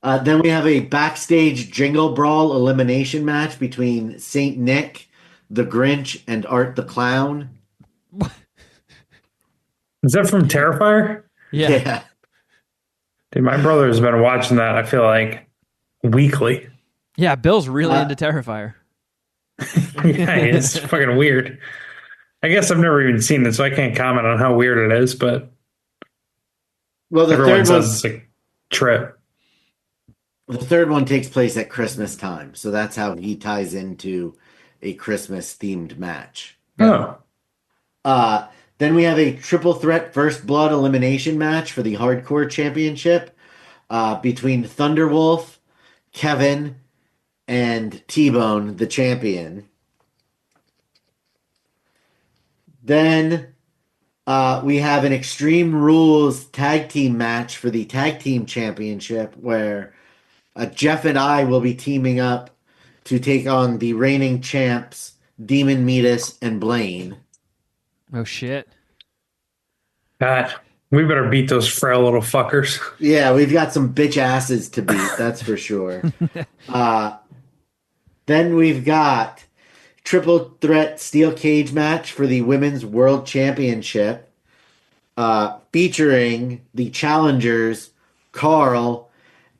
Then we have a backstage Jingle Brawl elimination match between Saint Nick, the Grinch, and Art the Clown. Is that from Terrifier? Yeah. Dude, my brother has been watching that, I feel like, weekly. Yeah, Bill's really into Terrifier. Yeah, it's fucking weird. I guess I've never even seen it, so I can't comment on how weird it is, but well, everyone says it's a trip. The third one takes place at Christmas time, so that's how he ties into a Christmas-themed match. Oh. Then we have a triple threat first blood elimination match for the Hardcore Championship between Thunderwolf, Kevin, and T-Bone, the champion. Then we have an Extreme Rules tag team match for the Tag Team Championship where Geoff and I will be teaming up to take on the reigning champs, Demon Meatus and Blaine. Oh, shit. God, we better beat those frail little fuckers. Yeah, we've got some bitch asses to beat, that's for sure. Then we've got triple threat steel cage match for the Women's World Championship, featuring the challengers, Carl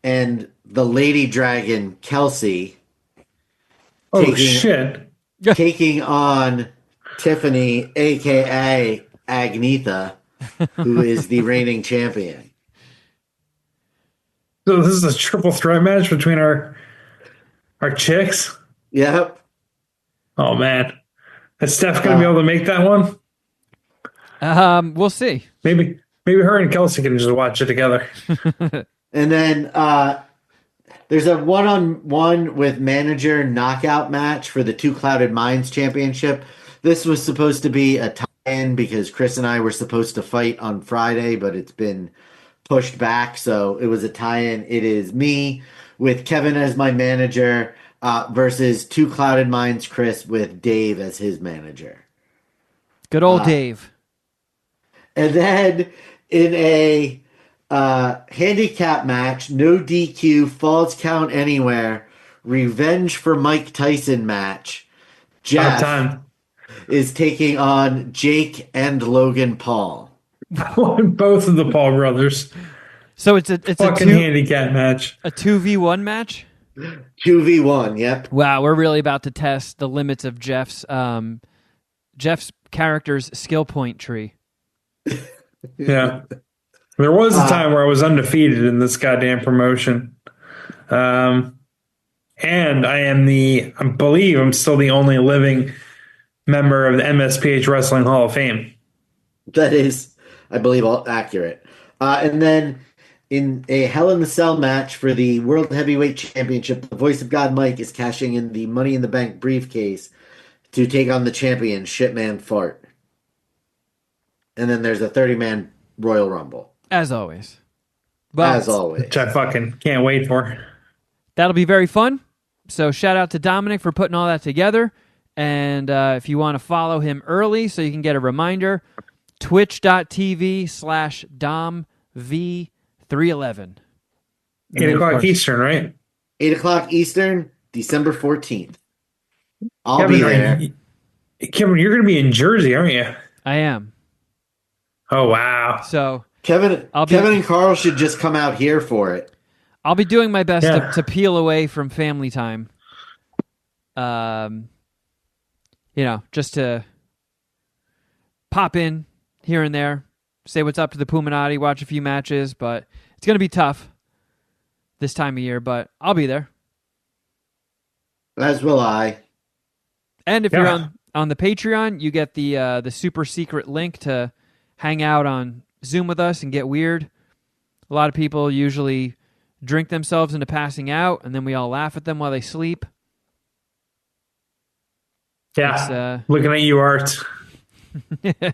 and the Lady Dragon, Kelsey. Taking on Tiffany, a.k.a. Agnetha, who is the reigning champion. So this is a triple threat match between our chicks? Yep. Oh, man. Is Steph going to be able to make that one? We'll see. Maybe her and Kelsey can just watch it together. And then there's a one-on-one with manager knockout match for the Two Clouded Minds Championship. This was supposed to be a tie-in because Chris and I were supposed to fight on Friday, but it's been pushed back, so it was a tie-in. It is me with Kevin as my manager versus Two Clouded Minds Chris with Dave as his manager. Good old Dave. And then in a handicap match, no DQ, falls count anywhere, revenge for Mike Tyson match, Geoff is taking on Jake and Logan Paul. Both of the Paul brothers. So it's fucking handicap match. A 2v1 match? 2v1, yep. Wow, we're really about to test the limits of Geoff's character's skill point tree. Yeah. There was a time where I was undefeated in this goddamn promotion. And I believe I'm still the only living member of the MSPH Wrestling Hall of Fame. That is, I believe, all accurate. And then in a Hell in the Cell match for the World Heavyweight Championship, the Voice of God Mike is cashing in the Money in the Bank briefcase to take on the champion, Shitman Fart. And then there's a 30-man Royal Rumble. As always. Well, as always. Which I fucking can't wait for. That'll be very fun. So shout out to Dominic for putting all that together. And if you want to follow him early so you can get a reminder, twitch.tv/DomV311. 8 o'clock Eastern, right? 8 o'clock Eastern, December 14th. I'll be there. Kevin, you're going to be in Jersey, aren't you? I am. Oh, wow. So Kevin and Carl should just come out here for it. I'll be doing my best to peel away from family time. Just to pop in here and there, say what's up to the Puminati, watch a few matches, but it's going to be tough this time of year, but I'll be there. As will I. And if you're on the Patreon, you get the super secret link to hang out on Zoom with us and get weird. A lot of people usually drink themselves into passing out, and then we all laugh at them while they sleep. Yeah, looking at you, Art. It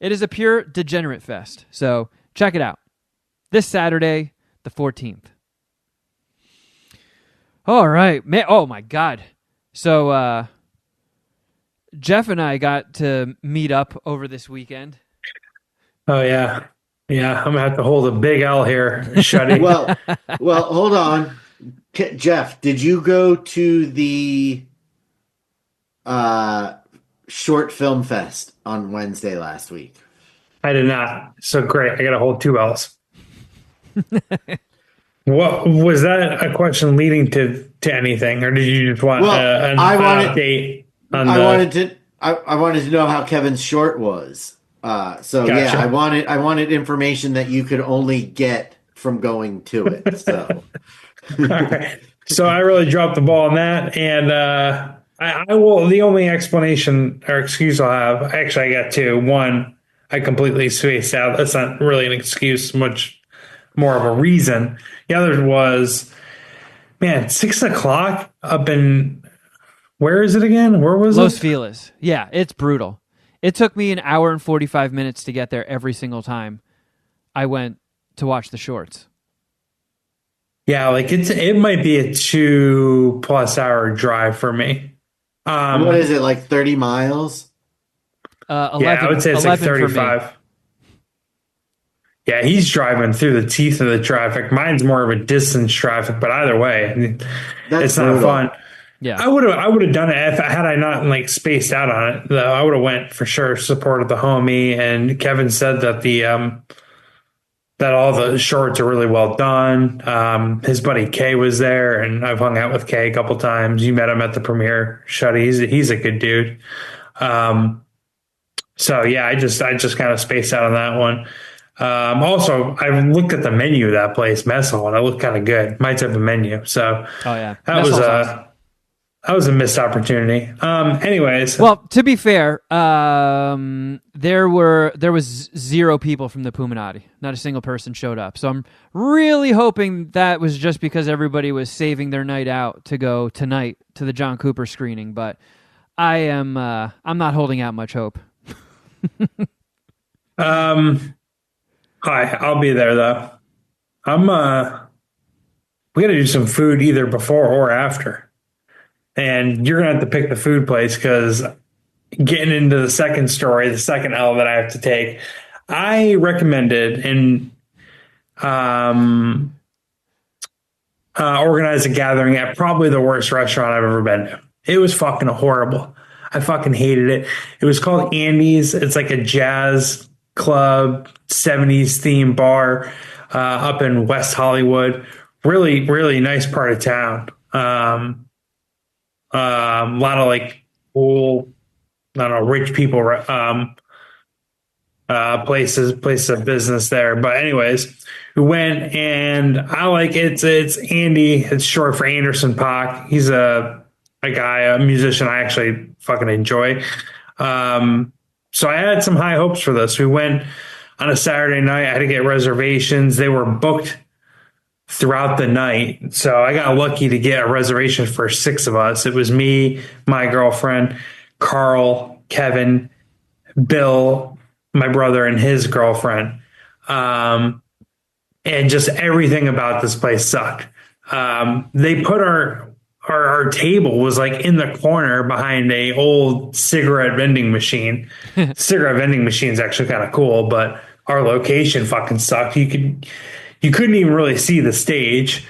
is a pure degenerate fest, so check it out. This Saturday, the 14th. All right. Oh, my God. So, Geoff and I got to meet up over this weekend. Oh, yeah. Yeah, I'm going to have to hold a big L here, Shuddy. well, hold on. Geoff, did you go to the short film fest on Wednesday last week? I did not. So great. I got to hold 2 L's. What was that a question leading to anything, or did you just want an update? I wanted to know how Kevin's short was. Gotcha. Yeah, I wanted information that you could only get from going to it. So, all right. So I really dropped the ball on that, and I will. The only explanation or excuse I'll have, actually, I got 2. One, I completely spaced out. That's not really an excuse, much more of a reason. The other was, 6 o'clock up in, where is it again? Where was Los Feliz. Yeah, it's brutal. It took me an hour and 45 minutes to get there every single time I went to watch the shorts. Yeah, like it might be a 2+ hour drive for me. What is it, like 30 miles? 11, I would say it's like 35. Yeah, he's driving through the teeth of the traffic. Mine's more of a distance traffic, but either way, it's not fun. Yeah, I would have done it had I not spaced out on it. Though I would have went for sure, supported the homie. And Kevin said that that all the shorts are really well done. His buddy Kay was there, and I've hung out with Kay a couple times. You met him at the premiere. Shuddy, he's a good dude. So yeah, I just kind of spaced out on that one. Also, I looked at the menu of that place, Mess Hall, and it looked kind of good. My type of menu. So that was awesome. That was a missed opportunity. Anyways. Well, to be fair, there was 0 people from the Puminati. Not a single person showed up. So I'm really hoping that was just because everybody was saving their night out to go tonight to the John Cooper screening. But I'm not holding out much hope. Hi, I'll be there though. We got to do some food either before or after. And you're going to have to pick the food place because getting into the second story, the second L that I have to take, I recommended and organized a gathering at probably the worst restaurant I've ever been to. It was fucking horrible. I fucking hated it. It was called Andy's. It's like a jazz club, 70s theme bar up in West Hollywood. Really, really nice part of town. A lot of like cool, I don't know, rich people, places of business there. But anyways, we went and I like it's Andy. It's short for Anderson Paak. He's a guy, a musician I actually fucking enjoy. So I had some high hopes for this. We went on a Saturday night. I had to get reservations. They were booked throughout the night. So I got lucky to get a reservation for 6 of us. It was me, my girlfriend, Carl, Kevin, Bill, my brother, and his girlfriend. And just everything about this place sucked. They put our table was like in the corner behind a old cigarette vending machine. Cigarette vending machine is actually kind of cool, but our location fucking sucked. You couldn't even really see the stage,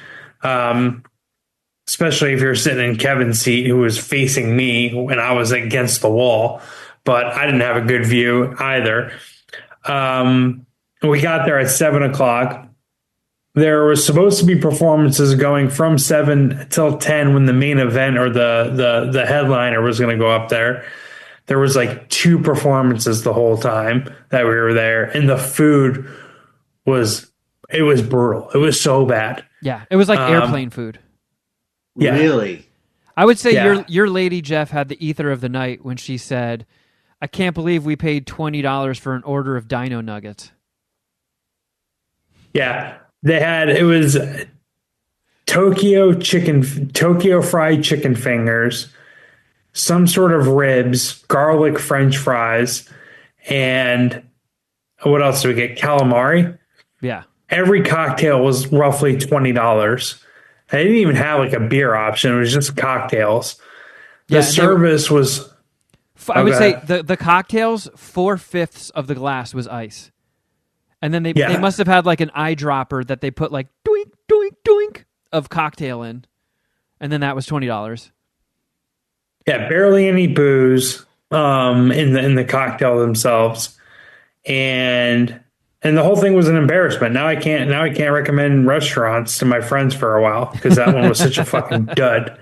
especially if you're sitting in Kevin's seat, who was facing me and I was against the wall. But I didn't have a good view either. We got there at 7:00. There was supposed to be performances going from 7 till 10 when the main event or the headliner was going to go up there. There was like 2 performances the whole time that we were there, and the food was brutal. It was so bad. Yeah, it was like airplane food. Yeah. Really? I would say your lady, Geoff, had the ether of the night when she said, I can't believe we paid $20 for an order of dino nuggets. Yeah. It was Tokyo fried chicken fingers, some sort of ribs, garlic French fries, and what else did we get? Calamari. Yeah. Every cocktail was roughly $20. I didn't even have like a beer option. It was just cocktails. The service was... I would say the cocktails, 4/5 of the glass was ice. And then they must have had like an eyedropper that they put like doink, doink, doink of cocktail in. And then that was $20. Yeah, barely any booze in the cocktail themselves. And the whole thing was an embarrassment. Now I can't recommend restaurants to my friends for a while because that one was such a fucking dud.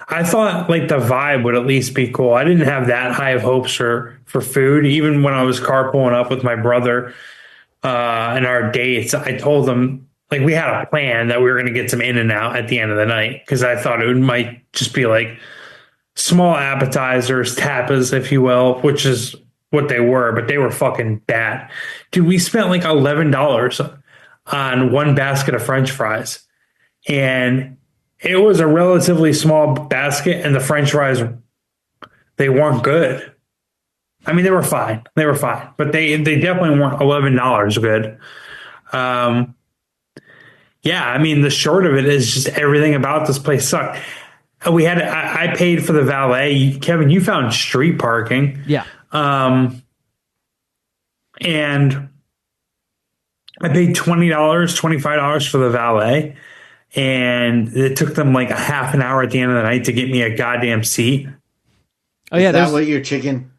I thought like the vibe would at least be cool. I didn't have that high of hopes for food. Even when I was carpooling up with my brother and our dates, I told them like we had a plan that we were going to get some In-N-Out at the end of the night because I thought it might just be like small appetizers, tapas, if you will, which is what they were, but they were fucking bad. Dude, we spent like $11 on one basket of French fries. And it was a relatively small basket, and the French fries, they weren't good. I mean, they were fine. But they definitely weren't $11 good. Yeah, I mean, the short of it is just everything about this place sucked. I paid for the valet. Kevin, you found street parking. Yeah. And I paid $20, $25 for the valet. And it took them like a half an hour at the end of the night to get me a goddamn seat. Oh, yeah. Is that what your chicken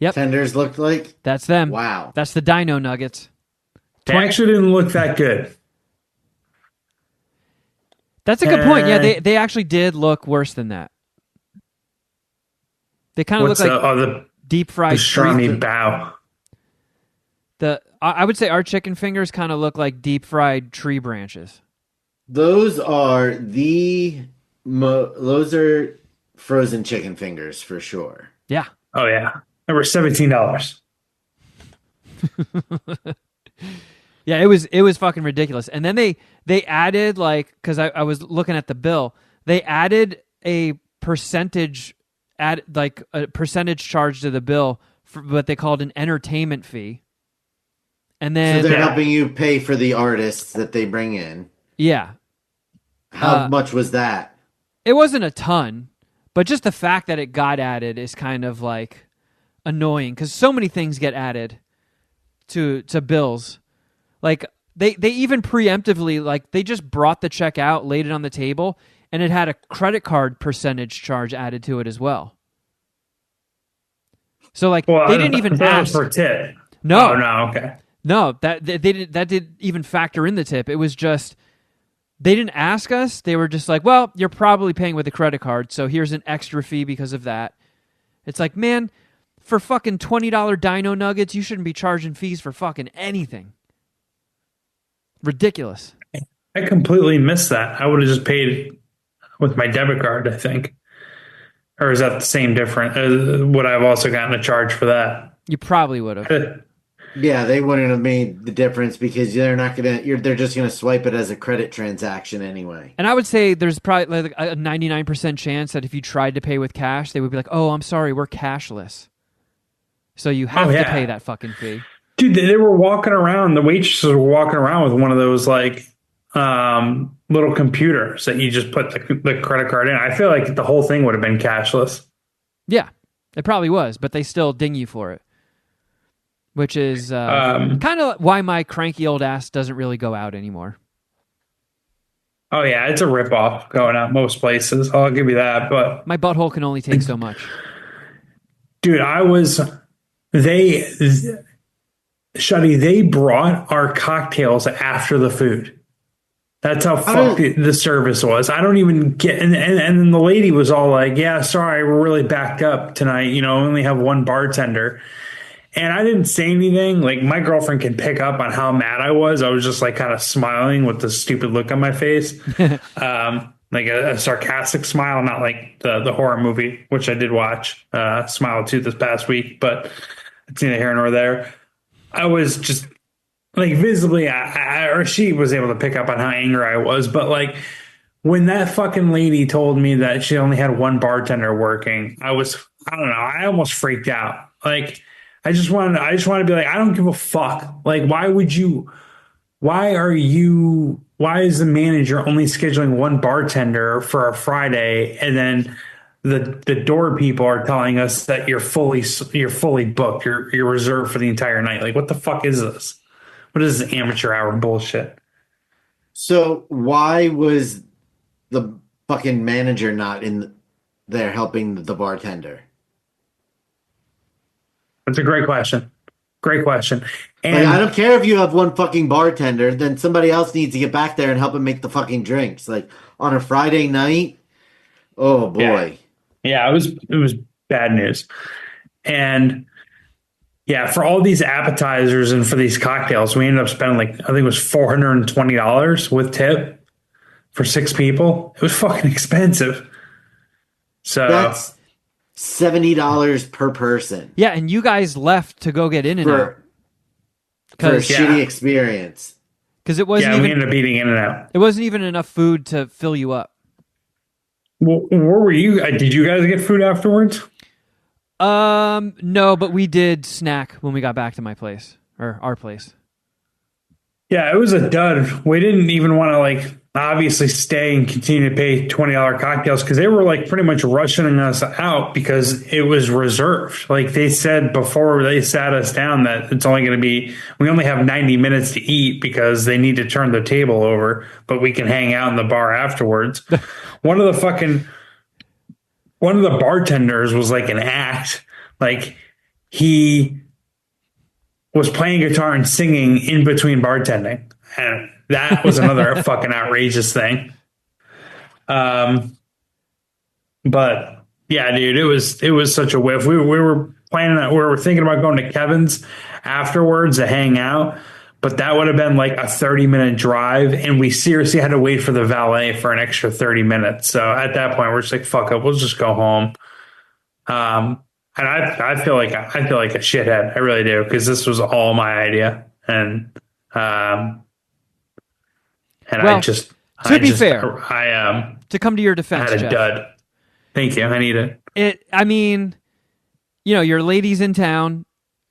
tenders looked like? That's them. Wow. That's the dino nuggets. They actually didn't look that good. That's a good point. Yeah, they actually did look worse than that. They kind of look like the deep fried pastrami bao. I would say our chicken fingers kind of look like deep fried tree branches. Those are the Those are frozen chicken fingers for sure. Yeah. Oh yeah, they were $17. Yeah, it was fucking ridiculous. And then they added, like, because I was looking at the bill, they added a percentage charge to the bill for what they called an entertainment fee. And then So they're helping you pay for the artists that they bring in. yeah, How much was that? it wasn't a ton, but just the fact that it got added is kind of like annoying because so many things get added to bills. Like they even preemptively, like, they just brought the check out, laid it on the table, and it had a credit card percentage charge added to it as well. So like they didn't even ask for tip. No, oh, no, okay. No, that didn't even factor in the tip. It was just they didn't ask us. They were just like, well, you're probably paying with a credit card, so here's an extra fee because of that. It's like, man, for fucking $20 dino nuggets, you shouldn't be charging fees for fucking anything. Ridiculous. I completely missed that. I would have just paid with my debit card, I think. Or is that the same difference? Would I have also gotten a charge for that? You probably would have. Yeah, they wouldn't have made the difference because they're not gonna. They're just gonna swipe it as a credit transaction anyway. And I would say there's probably like a 99% chance that if you tried to pay with cash, they would be like, "Oh, I'm sorry, we're cashless." So you have to pay that fucking fee. Dude, they were walking around. The waitresses were walking around with one of those like little computers that you just put the credit card in. I feel like the whole thing would have been cashless. Yeah, it probably was, but they still ding you for it. Which is kind of why my cranky old ass doesn't really go out anymore. Oh yeah, it's a ripoff going out most places. I'll give you that. But my butthole can only take so much. Dude, Shuddy, they brought our cocktails after the food. That's how fucked the service was. I don't even get, and then the lady was all like, yeah, sorry, we're really backed up tonight. You know, we only have one bartender. And I didn't say anything. Like, my girlfriend can pick up on how mad I was. I was just like kind of smiling with the stupid look on my face. Like a sarcastic smile, not like the horror movie, which I did watch, Smile 2 this past week, but it's neither here nor there. I was just like visibly, or she was able to pick up on how angry I was. But like when that fucking lady told me that she only had one bartender working, I don't know, I almost freaked out. Like, I just want to be like, I don't give a fuck. Like, why is the manager only scheduling one bartender for a Friday, and then the door people are telling us that you're fully booked, you're reserved for the entire night? Like, what the fuck is this? What is this amateur hour bullshit? So why was the fucking manager not in there helping the bartender? That's a great question. Great question. And like, I don't care if you have one fucking bartender, then somebody else needs to get back there and help him make the fucking drinks. Like on a Friday night. Oh boy. Yeah, it was bad news. And yeah, for all these appetizers and for these cocktails, we ended up spending like, I think it was $420 with tip for 6 people. It was fucking expensive. So that's $70 per person. Yeah, and you guys left to go get In-N-Out. For a shitty experience. Because it wasn't we ended up eating In-N-Out. It wasn't even enough food to fill you up. Well, where were you? Did you guys get food afterwards? No, but we did snack when we got back to my place, or our place. Yeah, it was a dud. We didn't even want to like obviously stay and continue to pay $20 cocktails because they were like pretty much rushing us out because it was reserved. Like they said before they sat us down that it's only going to be, we only have 90 minutes to eat because they need to turn the table over, but we can hang out in the bar afterwards. One of the bartenders was like an act. Like he was playing guitar and singing in between bartending. And that was another fucking outrageous thing. But yeah, dude, it was such a whiff. We were thinking about going to Kevin's afterwards to hang out, but that would have been like a 30-minute drive, and we seriously had to wait for the valet for an extra 30 minutes. So at that point, we're just like, fuck it, we'll just go home. And I feel like a shithead. I really do, because this was all my idea, and well, to be fair, to come to your defense, I had a Geoff, dud. Thank you. I need it. I mean, your ladies in town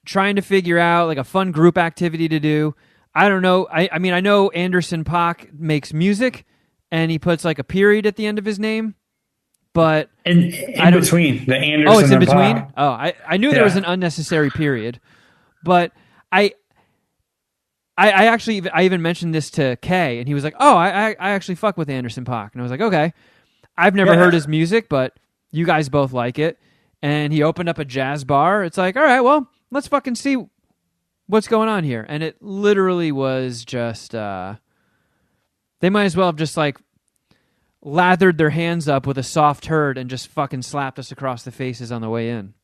trying to figure out like a fun group activity to do. I don't know. I mean, I know Anderson .Paak makes music, and he puts like a period at the end of his name. But in between the Anderson. Oh, it's in and between. Paak. Oh, I knew there was an unnecessary period, but I even mentioned this to Kay, and he was like, "Oh, I actually fuck with Anderson .Paak," and I was like, "Okay, I've never heard his music, but you guys both like it." And he opened up a jazz bar. It's like, all right, well, let's fucking see what's going on here. And it literally was just they might as well have just like lathered their hands up with a soft turd and just fucking slapped us across the faces on the way in.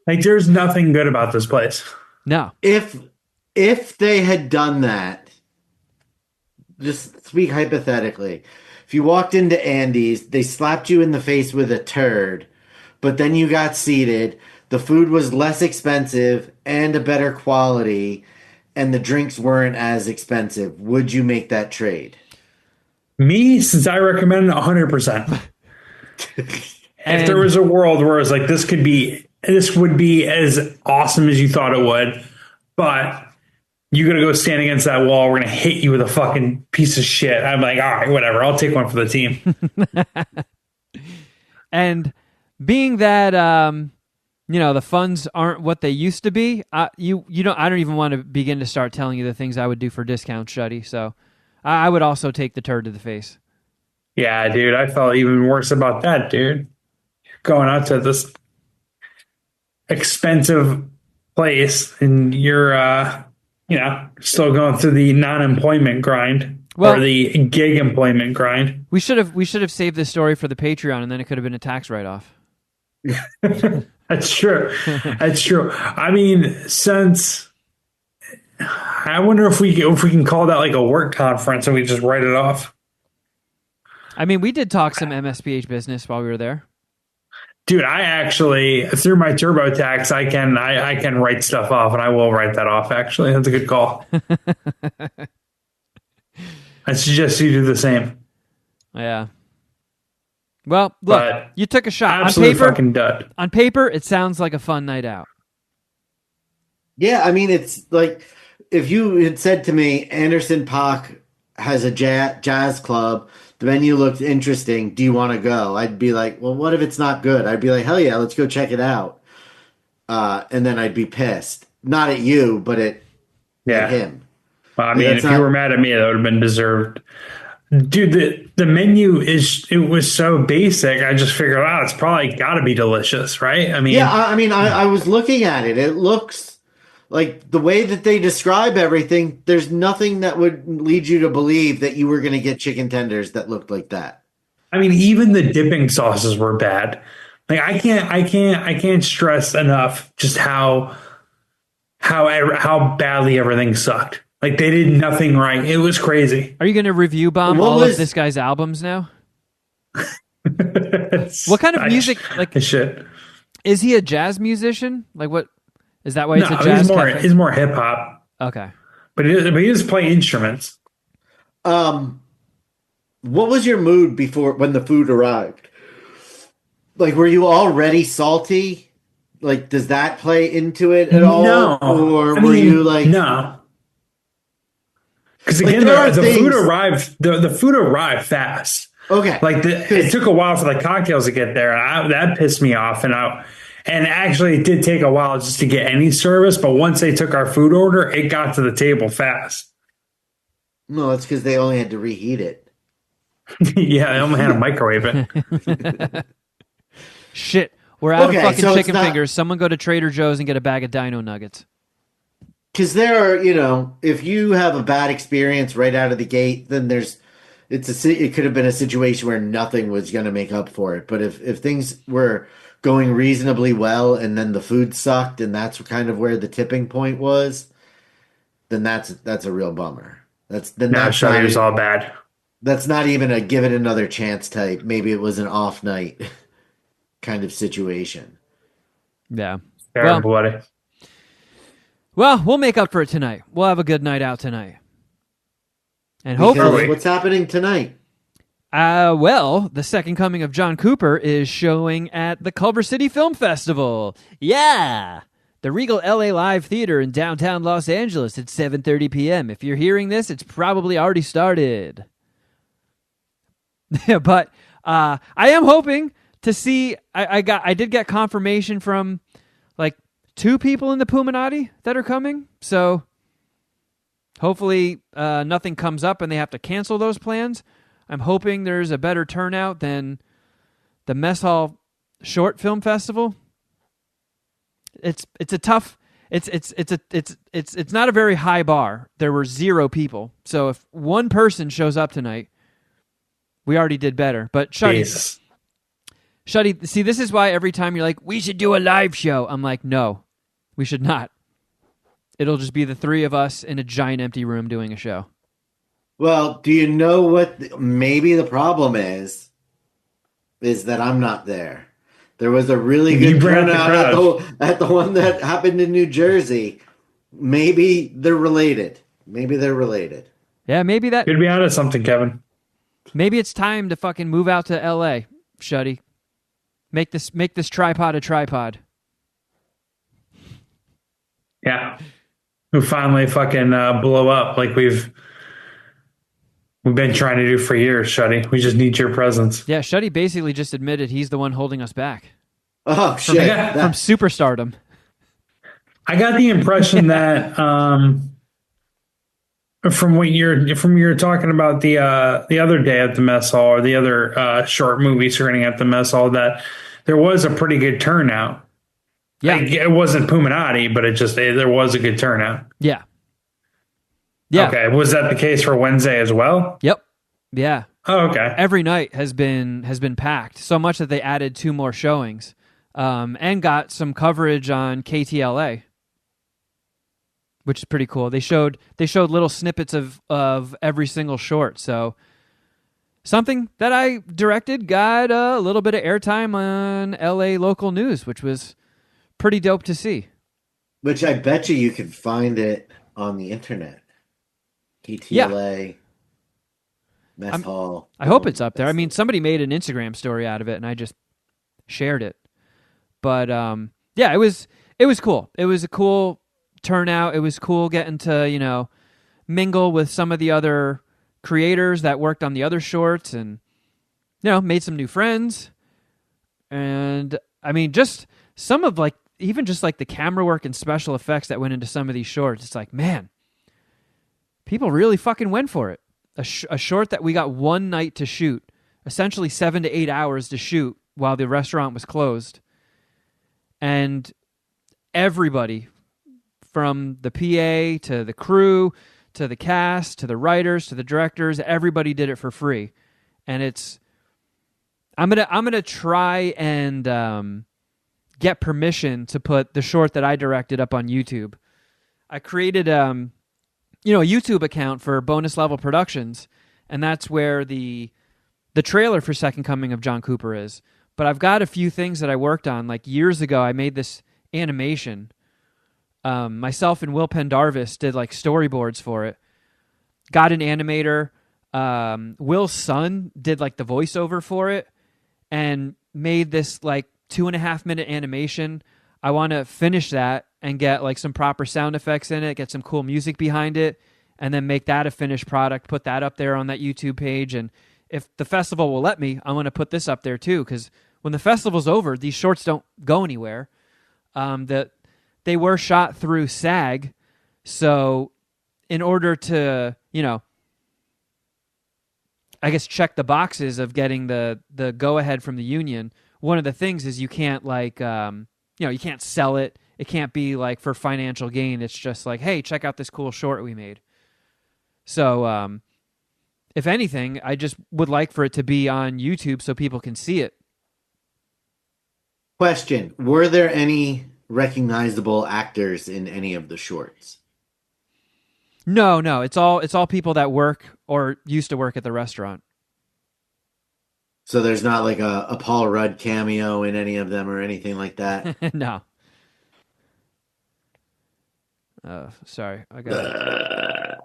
Like, there's nothing good about this place. No. If they had done that, just speak hypothetically, if you walked into Andy's, they slapped you in the face with a turd, but then you got seated, the food was less expensive and a better quality, and the drinks weren't as expensive, would you make that trade? Me, since I recommend 100%. If there was a world where it's like, this would be as awesome as you thought it would, but you're going to go stand against that wall, we're going to hit you with a fucking piece of shit. I'm like, all right, whatever. I'll take one for the team. And being that, the funds aren't what they used to be, I don't even want to begin to start telling you the things I would do for discounts, Shuddy. So I would also take the turd to the face. Yeah, dude. I felt even worse about that, dude. Going out to this expensive place, and you're, still going through the non-employment grind, or the gig employment grind. We should have saved this story for the Patreon, and then it could have been a tax write-off. That's true. That's true. I mean, I wonder if we can call that like a work conference and we just write it off. I mean, we did talk some MSPH business while we were there. Dude, I actually, through my TurboTax, I can write stuff off, and I will write that off, actually. That's a good call. I suggest you do the same. Yeah. Well, look, you took a shot. Absolute fucking dud. On paper, it sounds like a fun night out. Yeah, I mean, it's like, if you had said to me, Anderson .Paak has a jazz club, the menu looked interesting, do you want to go? I'd be like, well, what if it's not good? I'd be like, hell yeah, let's go check it out. And then I'd be pissed. Not at you, but at him. Well, I mean, if you were mad at me, that would have been deserved. Dude, the menu it was so basic. I just figured out it's probably got to be delicious, right? I mean, I was looking at it. It looks like, the way that they describe everything, there's nothing that would lead you to believe that you were going to get chicken tenders that looked like that. I mean, even the dipping sauces were bad. Like, I can't stress enough just how badly everything sucked. Like, they did nothing right. It was crazy. Are you going to review bomb all of this guy's albums now? What kind of music? Like, shit. Is he a jazz musician? Like, what is that? Why it's a jazz? He's more hip hop. Okay, but he does play instruments. What was your mood when the food arrived? Like, were you already salty? Like, does that play into it at all? No. Or were you like, no? Because again, the food arrived. The food arrived fast. Okay, like it took a while for the cocktails to get there. That pissed me off, and actually it did take a while just to get any service. But once they took our food order, it got to the table fast. No, it's because they only had to reheat it. Yeah, they only had to microwave it. Shit, we're out of fucking chicken fingers. Someone go to Trader Joe's and get a bag of Dino Nuggets. Because there are, if you have a bad experience right out of the gate, then it could have been a situation where nothing was going to make up for it. But if things were going reasonably well and then the food sucked, and that's kind of where the tipping point was, then that's a real bummer. That's Shuddy was all bad. That's not even a give it another chance type. Maybe it was an off night kind of situation. Yeah. Very bloody. Well, we'll make up for it tonight. We'll have a good night out tonight. And hopefully... What's happening tonight? Well, the second coming of John Cooper is showing at the Culver City Film Festival. Yeah! The Regal LA Live Theater in downtown Los Angeles at 7:30 p.m. If you're hearing this, it's probably already started. But I am hoping to see... I did get confirmation from like 2 people in the Puminati that are coming, so hopefully nothing comes up and they have to cancel those plans. I'm hoping there's a better turnout than the Mess Hall Short Film Festival. It's a tough. It's not a very high bar. There were 0 people, so if one person shows up tonight, we already did better. But Shuddy, see, this is why every time you're like, we should do a live show, I'm like, no, we should not. It'll just be the 3 of us in a giant empty room doing a show. Well, do you know what maybe the problem is? Is that I'm not there. There was a really good turnout at the one that happened in New Jersey. Maybe they're related. Yeah, maybe that could be out of something, Kevin. Maybe it's time to fucking move out to LA, Shuddy. Make this tripod a tripod. Yeah. We finally fucking blow up like we've been trying to do for years, Shuddy. We just need your presence. Yeah, Shuddy basically just admitted he's the one holding us back. Oh, shit. From superstardom. I got the impression that from what you're talking about the other day at the mess hall, or the other short movie screening at the mess hall, that there was a pretty good turnout. Yeah. It wasn't Puminati, but there was a good turnout. Yeah. Yeah. Okay. Was that the case for Wednesday as well? Yep. Yeah. Oh, okay. Every night has been packed, so much that they added 2 more showings, and got some coverage on KTLA, which is pretty cool. They showed little snippets of every single short. So something that I directed got a little bit of airtime on LA local news, which was pretty dope to see. Which I bet you can find it on the internet. KTLA, Mess Hall. I hope it's up there. I mean, somebody made an Instagram story out of it, and I just shared it. But yeah, it was cool. It was a cool turnout. It was cool getting to mingle with some of the other creators that worked on the other shorts, and made some new friends. And I mean, just some of even just the camera work and special effects that went into some of these shorts. It's like, man, people really fucking went for it. A short that we got one night to shoot, essentially 7 to 8 hours to shoot while the restaurant was closed. And everybody, from the PA to the crew to the cast to the writers to the directors, everybody did it for free. And I'm gonna try and get permission to put the short that I directed up on YouTube. I created a YouTube account for Bonus Level Productions, and that's where the trailer for Second Coming of John Cooper is. But I've got a few things that I worked on. Like years ago, I made this animation. Myself and Will Pendarvis did storyboards for it. Got an animator. Will's son did the voiceover for it, and made this 2.5 minute animation. I want to finish that and get some proper sound effects in it, get some cool music behind it, and then make that a finished product, put that up there on that YouTube page. And if the festival will let me, I want to put this up there too, because when the festival's over, these shorts don't go anywhere. They were shot through SAG, so in order to, I guess check the boxes of getting the go-ahead from the union, one of the things is you can't you can't sell it. It can't be for financial gain. It's just hey, check out this cool short we made. So, if anything, I just would like for it to be on YouTube so people can see it. Question: were there any recognizable actors in any of the shorts? No, it's all people that work or used to work at the restaurant. So there's not like a Paul Rudd cameo in any of them or anything like that. No. Sorry, I got it.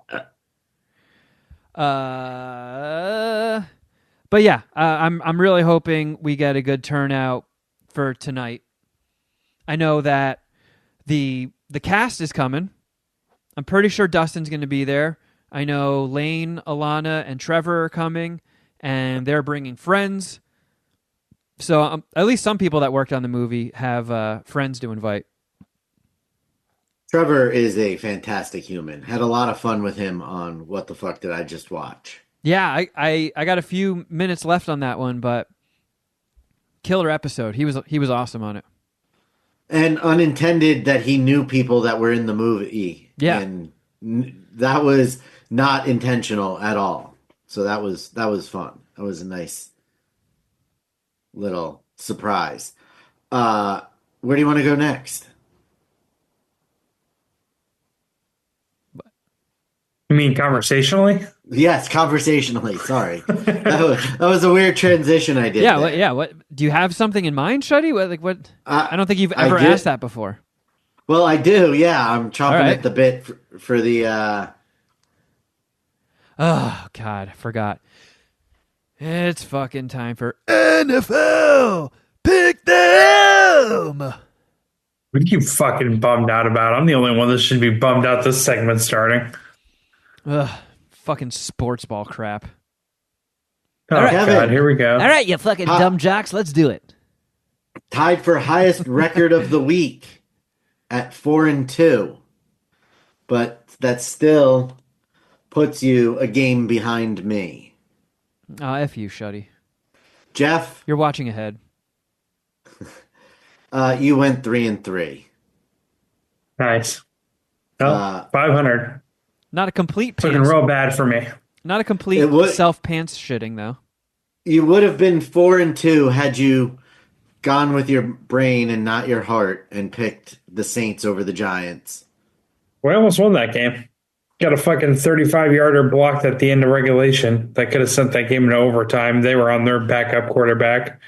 But yeah, I'm really hoping we get a good turnout for tonight. I know that the cast is coming. I'm pretty sure Dustin's going to be there. I know Lane, Alana, and Trevor are coming, and they're bringing friends. So at least some people that worked on the movie have friends to invite. Trevor is a fantastic human. Had a lot of fun with him on What the Fuck Did I Just Watch? Yeah, I got a few minutes left on that one, but killer episode. He was awesome on it. And unintended that he knew people that were in the movie. Yeah. And that was not intentional at all. So that was fun. That was a nice little surprise. Where do you want to go next? You mean conversationally? Yes, conversationally. Sorry, that was a weird transition I did. Yeah, what do you have something in mind, Shuddy? What? I don't think you've ever asked that before. Well, I do. Yeah, I'm chomping at the bit for the. Oh God, I forgot. It's fucking time for NFL Pick Them. What are you fucking bummed out about? I'm the only one that should be bummed out this segment starting. Ugh, fucking sports ball crap. Oh, right, God, here we go. All right, you fucking dumb jocks, let's do it. Tied for highest record of the week at 4-2. But that still puts you a game behind me. F you, Shuddy. Geoff? You're watching ahead. You went 3-3. Nice. Oh, 500. Not a complete pants. Looking real bad for me. Not a complete self-pants shitting, though. You would have been 4-2 had you gone with your brain and not your heart and picked the Saints over the Giants. We almost won that game. Got a fucking 35-yarder blocked at the end of regulation that could have sent that game into overtime. They were on their backup quarterback.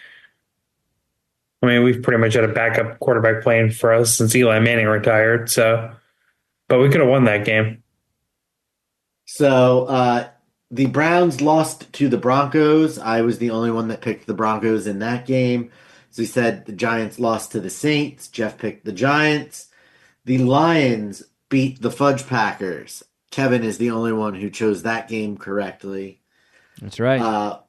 I mean, we've pretty much had a backup quarterback playing for us since Eli Manning retired. But we could have won that game. So the Browns lost to the Broncos. I was the only one that picked the Broncos in that game. As we said, the Giants lost to the Saints. Geoff picked the Giants. The Lions beat the Fudge Packers. Kevin is the only one who chose that game correctly. That's right.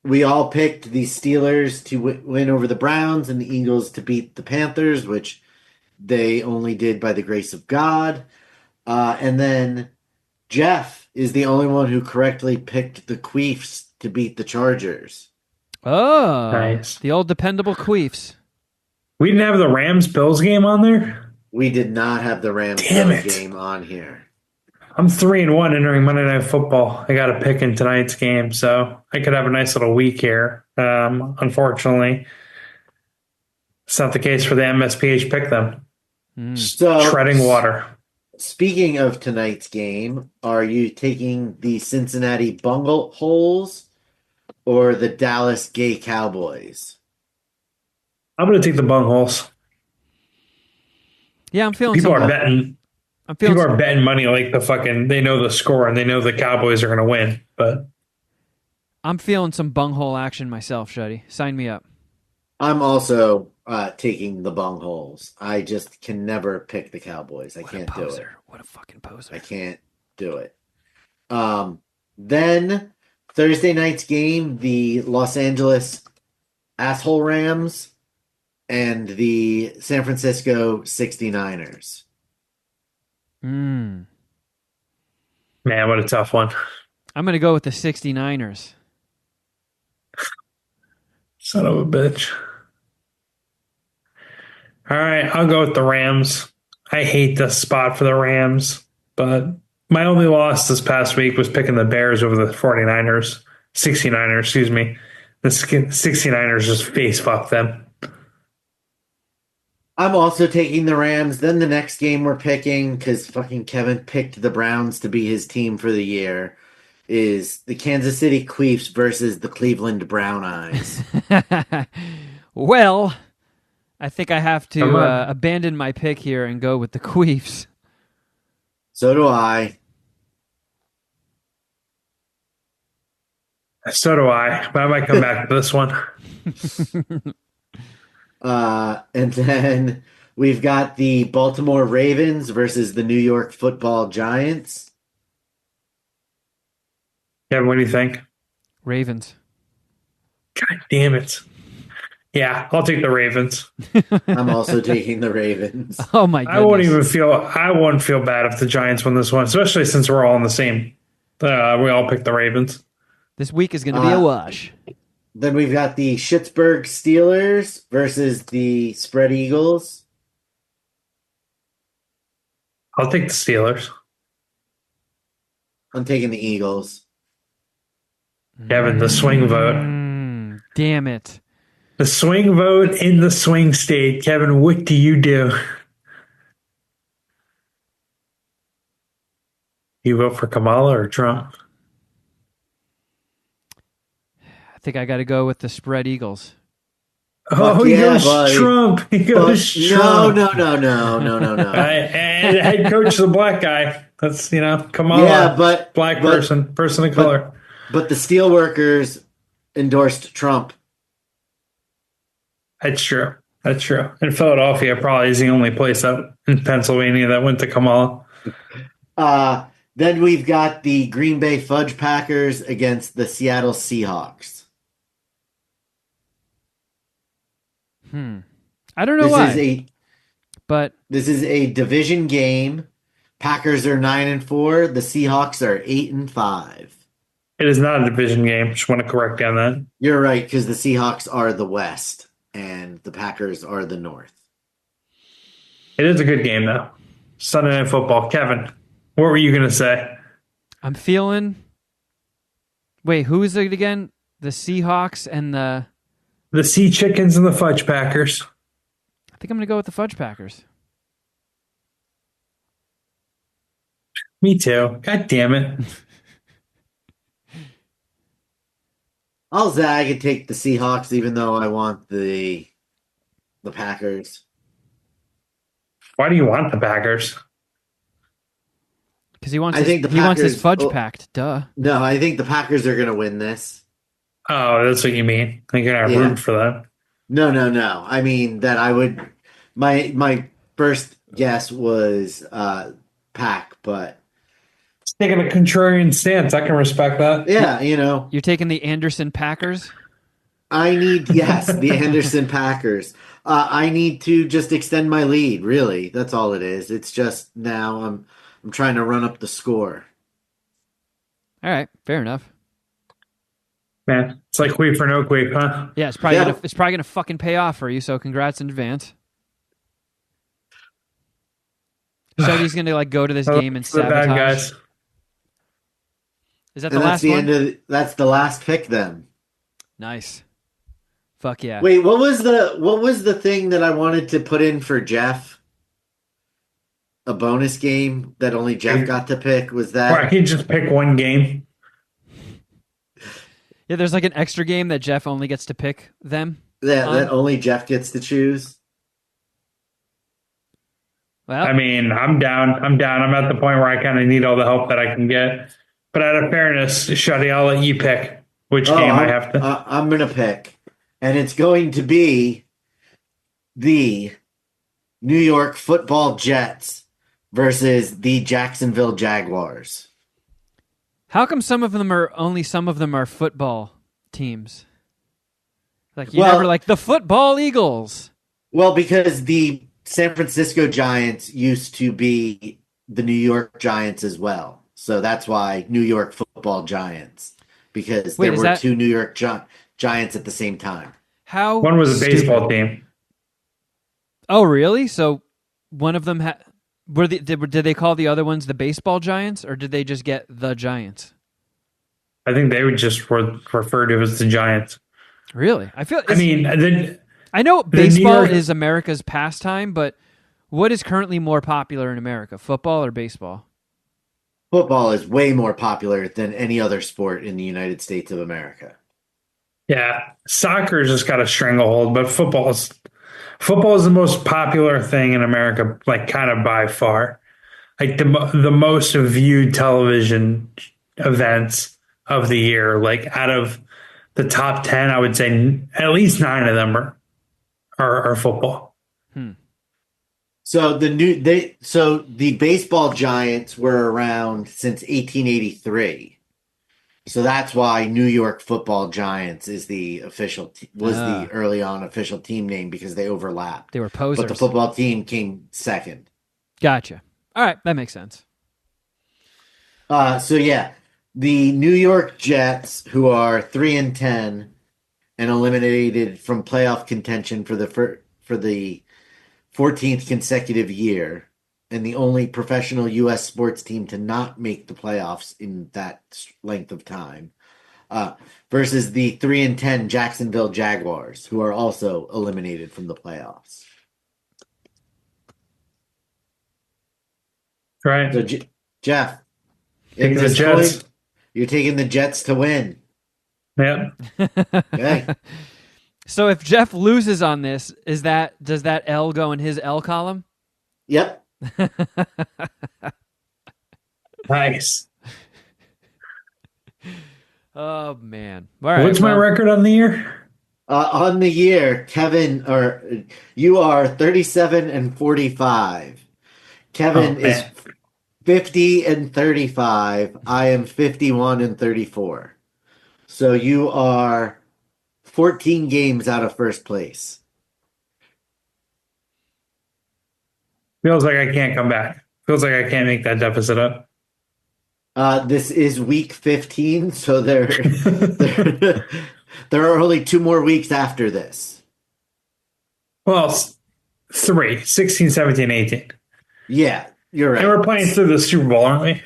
We all picked the Steelers to win over the Browns and the Eagles to beat the Panthers, which they only did by the grace of God. And then Geoff is the only one who correctly picked the Queefs to beat the Chargers. Oh, nice. The old dependable Queefs. We didn't have the Rams-Bills game on there? We did not have the Rams-Bills game on here. I'm 3-1 entering Monday Night Football. I got a pick in tonight's game, so I could have a nice little week here. Unfortunately, it's not the case for the MSPH pick them. So, treading water. Speaking of tonight's game, are you taking the Cincinnati Bungleholes or the Dallas Gay Cowboys? I'm going to take the Bungholes. Yeah, I'm feeling people are betting. People are betting money like they know the score and they know the Cowboys are going to win. But I'm feeling some bunghole action myself, Shuddy. Sign me up. I'm also taking the Bungholes. I just can never pick the Cowboys. I can't do it. What a fucking poser. I can't do it. Then Thursday night's game, the Los Angeles Asshole Rams and the San Francisco 69ers. Man, what a tough one. I'm going to go with the 69ers. Son of a bitch. All right, I'll go with the Rams. I hate this spot for the Rams, but my only loss this past week was picking the Bears over the 69ers, excuse me. The 69ers just face fuck them. I'm also taking the Rams. Then the next game we're picking, because fucking Kevin picked the Browns to be his team for the year, is the Kansas City Chiefs versus the Cleveland Brown Eyes. Well, I think I have to abandon my pick here and go with the Chiefs. So do I. So do I. But I might come back to this one. And then we've got the Baltimore Ravens versus the New York Football Giants. Kevin, what do you think? Ravens. God damn it. Yeah, I'll take the Ravens. I'm also taking the Ravens. Oh my goodness. I won't feel bad if the Giants win this one, especially since we're all on the same. We all picked the Ravens. This week is going to be a wash. Then we've got the Pittsburgh Steelers versus the Spread Eagles. I'll take the Steelers. I'm taking the Eagles. Kevin, the swing vote. Damn it. The swing vote in the swing state. Kevin, what do you do? You vote for Kamala or Trump? I think I got to go with the Spread Eagles. Oh, he goes Trump. He goes Trump. No. And head coach is a black guy. That's, Kamala. Yeah, but black person of color. But the steelworkers endorsed Trump. That's true. And Philadelphia probably is the only place in Pennsylvania that went to Kamala. Then we've got the Green Bay Fudge Packers against the Seattle Seahawks. I don't know why. But this is a division game. Packers are 9-4. The Seahawks are 8-5. It is not a division game. Just want to correct you on that. You're right, because the Seahawks are the West and the Packers are the North. It is a good game, though. Sunday Night Football. Kevin, what were you going to say? I'm feeling... Wait, who is it again? The Seahawks and the... The Sea Chickens and the Fudge Packers. I think I'm going to go with the Fudge Packers. Me too. God damn it. I'll zag and take the Seahawks, even though I want the Packers. Why do you want the Packers? Because he wants his fudge packed. Duh. No, I think the Packers are going to win this. Oh, that's what you mean. You're going to root for them. No. I mean that I would. My first guess was Pack, but taking a contrarian stance. I can respect that. Yeah, You're taking the Anderson Packers? The Anderson Packers. I need to just extend my lead, really. That's all it is. It's just now I'm trying to run up the score. All right, fair enough. Man, it's like queef for no queef, huh? Yeah, it's probably gonna fucking pay off for you, so congrats in advance. Shaggy's gonna go to this game and sabotage. The bad guys. Is that the last one? That's the last pick then. Nice. Fuck yeah. Wait, what was the thing that I wanted to put in for Geoff? A bonus game that only Geoff got to pick? Was that? Or I can just pick one game. Yeah, there's an extra game that Geoff only gets to pick them. That only Geoff gets to choose. Well, I mean, I'm down. I'm at the point where I kind of need all the help that I can get. But out of fairness, Shuddy, I'll let you pick which game I have to. I'm going to pick. And it's going to be the New York Football Jets versus the Jacksonville Jaguars. How come some of them are football teams? Never the football Eagles. Well, because the San Francisco Giants used to be the New York Giants as well. So that's why New York Football Giants. Because there were two New York Giants at the same time. One was a baseball team. Oh, really? So one of them had... Did they call the other ones the baseball Giants, or did they just get the Giants? I think they would just refer to it as the Giants. Really? I I know baseball is America's pastime, but what is currently more popular in America, football or baseball? Football is way more popular than any other sport in the United States of America. Yeah, soccer's just got a stranglehold, but football is the most popular thing in America, like kind of by far. Like the most viewed television events of the year. Like out of the top 10, I would say at least 9 of them are football. So the baseball giants were around since 1883. So that's why New York Football Giants is the the early on official team name, because they overlapped. They were posers. But the football team came second. Gotcha. All right, that makes sense. So yeah, the New York Jets, who are 3-10 and eliminated from playoff contention for the 14th consecutive year, and the only professional U.S. sports team to not make the playoffs in that length of time, versus the 3-10 Jacksonville Jaguars, who are also eliminated from the playoffs. Right. So, Geoff, taking the Jets. You're taking the Jets to win. Yep. Okay. So if Geoff loses on this, does that L go in his L column? Yep. Nice. Oh man! All right, what's my record on the year? On the year, Kevin, you are 37-45. Kevin is 50-35. I am 51-34. So you are 14 games out of first place. Feels like I can't come back. Feels like I can't make that deficit up. This is week 15, so there are only 2 more weeks after this. Well, 3, 16, 17, 18. Yeah, you're right. And we're playing through the Super Bowl, aren't we?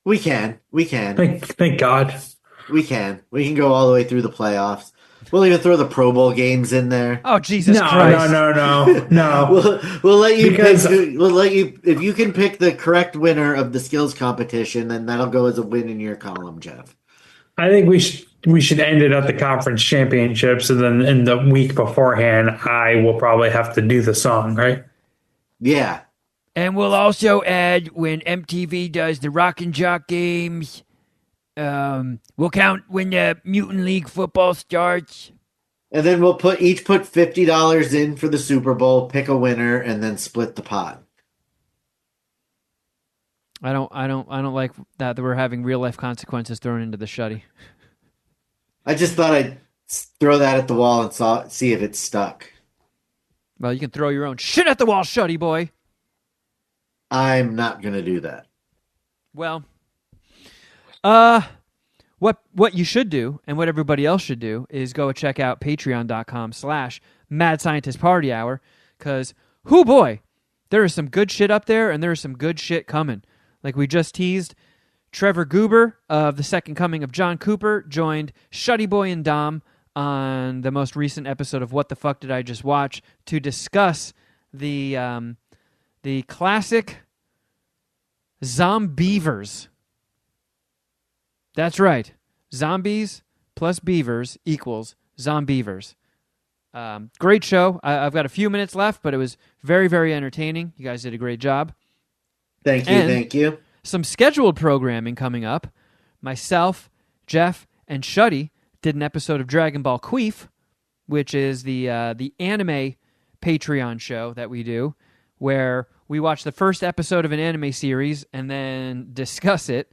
We can. Thank God. We can go all the way through the playoffs. We'll even throw the Pro Bowl games in there. Oh, Jesus Christ. No. We'll let you if you can pick the correct winner of the skills competition, then that'll go as a win in your column, Geoff. I think we should end it at the conference championships, and then in the week beforehand, I will probably have to do the song, right? Yeah. And we'll also add when MTV does the Rock and Jock games. We'll count when the Mutant League football starts. And then we'll put $50 in for the Super Bowl, pick a winner, and then split the pot. I don't like that we're having real life consequences thrown into the shutty. I just thought I'd throw that at the wall and see if it stuck. Well, you can throw your own shit at the wall, shutty boy. I'm not gonna do that. Well, what you should do, and what everybody else should do, is go check out patreon.com/Mad Scientist Party Hour, because, hoo boy, there is some good shit up there, and there is some good shit coming. Like we just teased, Trevor Goober of The Second Coming of John Cooper joined Shutty Boy and Dom on the most recent episode of What the Fuck Did I Just Watch to discuss the classic Zombievers. That's right. Zombies plus beavers equals Zombievers. Great show. I've got a few minutes left, but it was very, very entertaining. You guys did a great job. Thank you. Some scheduled programming coming up. Myself, Geoff, and Shuddy did an episode of Dragon Ball Queef, which is the anime Patreon show that we do, where we watch the first episode of an anime series and then discuss it.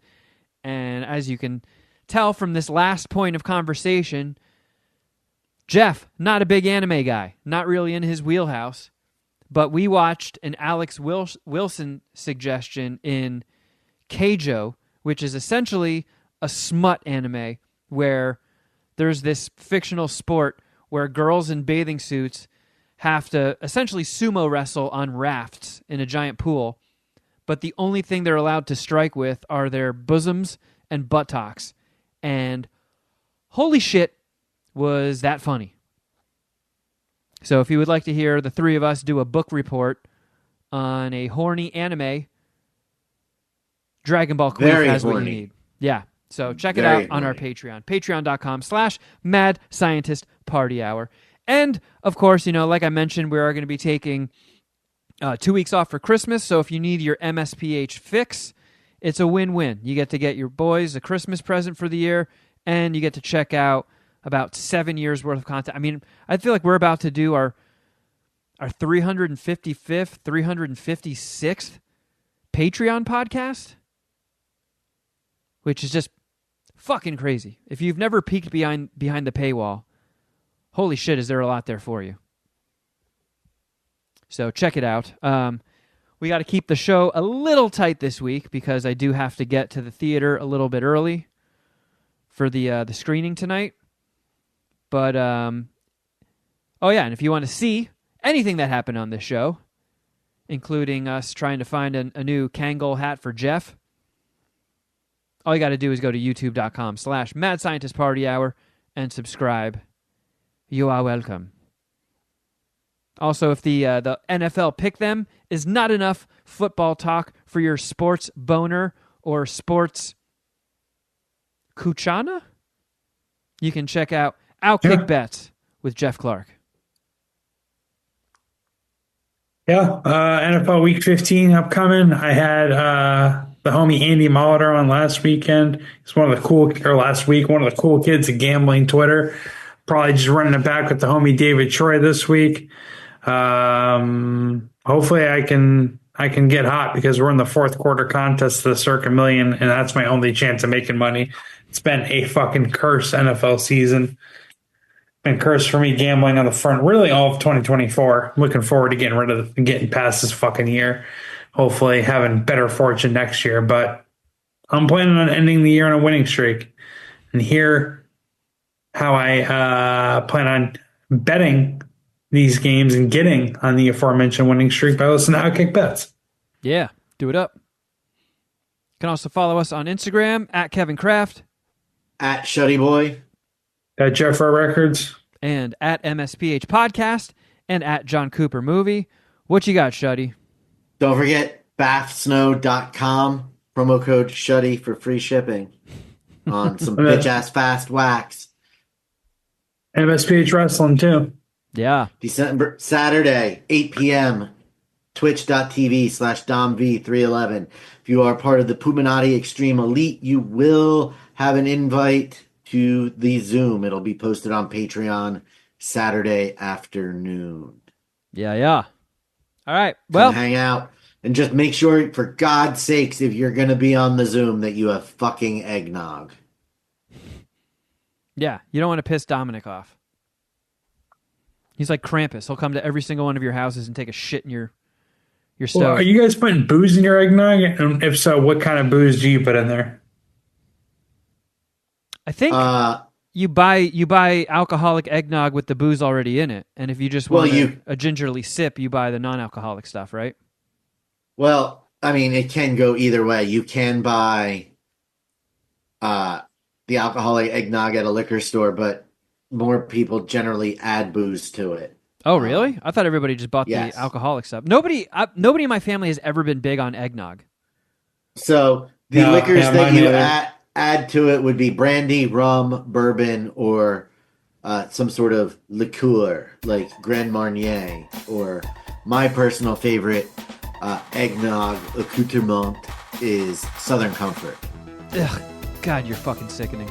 And as you can tell from this last point of conversation, Geoff, not a big anime guy, not really in his wheelhouse, but we watched an Alex Wilson suggestion in Keijo, which is essentially a smut anime where there's this fictional sport where girls in bathing suits have to essentially sumo wrestle on rafts in a giant pool, but the only thing they're allowed to strike with are their bosoms and buttocks. And holy shit, was that funny. So if you would like to hear the three of us do a book report on a horny anime, Dragon Ball Queen has what you need. Yeah. So check it out on our Patreon. Patreon.com/Mad Scientist Party Hour. And, of course, like I mentioned, we are going to be taking 2 weeks off for Christmas. So if you need your MSPH fix, it's a win-win. You get to get your boys a Christmas present for the year, and you get to check out about 7 years worth of content. I mean, I feel like we're about to do our 355th, 356th Patreon podcast, which is just fucking crazy. If you've never peeked behind the paywall, holy shit, is there a lot there for you. So check it out. We got to keep the show a little tight this week because I do have to get to the theater a little bit early for the screening tonight. But, and if you want to see anything that happened on this show, including us trying to find a new Kangol hat for Geoff, all you got to do is go to youtube.com/Mad Scientist Party Hour and subscribe. You are welcome. Also, if the NFL pick them is not enough football talk for your sports boner or sports kuchana, you can check out Outkick Bets with Geoff Clark. Yeah, NFL Week 15 upcoming. I had the homie Andy Molitor on last weekend. He's one of the cool kids at gambling Twitter. Probably just running it back with the homie David Troy this week. Hopefully I can get hot because we're in the fourth quarter contest of the Circa Million, and that's my only chance of making money. It's been a fucking cursed NFL season. Been cursed for me gambling on the front really all of 2024. I'm looking forward to getting past this fucking year. Hopefully having better fortune next year, but I'm planning on ending the year on a winning streak. And hear how I plan on betting these games and getting on the aforementioned winning streak by listening to Outkick Bets. Yeah, do it up. You can also follow us on Instagram at Kevin Kraft, at Shuddy Boy, at Geoff Records, and at MSPH Podcast, and at John Cooper Movie. What you got, Shuddy? Don't forget bathsnow.com, promo code Shuddy for free shipping on some bitch-ass fast wax. MSPH Wrestling, too. Yeah. Saturday, 8 p.m., twitch.tv/DomV311. If you are part of the Puminati Extreme Elite, you will have an invite to the Zoom. It'll be posted on Patreon Saturday afternoon. Yeah. All right. Well, come hang out and just make sure, for God's sakes, if you're going to be on the Zoom, that you have fucking eggnog. Yeah, you don't want to piss Dominic off. He's like Krampus. He'll come to every single one of your houses and take a shit in your stove. Well, are you guys putting booze in your eggnog? And if so, what kind of booze do you put in there? I think you buy alcoholic eggnog with the booze already in it, and if you just want a gingerly sip, you buy the non-alcoholic stuff, right? Well, I mean, it can go either way. You can buy the alcoholic eggnog at a liquor store, but more people generally add booze to it. Oh, really? I thought everybody just bought the alcoholic stuff. Nobody in my family has ever been big on eggnog. So the liquors that you add to it would be brandy, rum, bourbon, or some sort of liqueur like Grand Marnier, or my personal favorite eggnog accoutrement is Southern Comfort. Ugh, God, you're fucking sickening.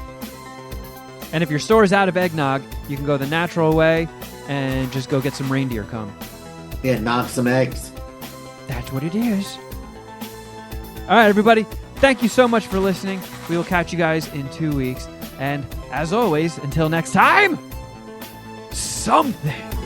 And if your store is out of eggnog, you can go the natural way and just go get some reindeer cum. Yeah, knock some eggs. That's what it is. All right, everybody. Thank you so much for listening. We will catch you guys in 2 weeks. And as always, until next time, something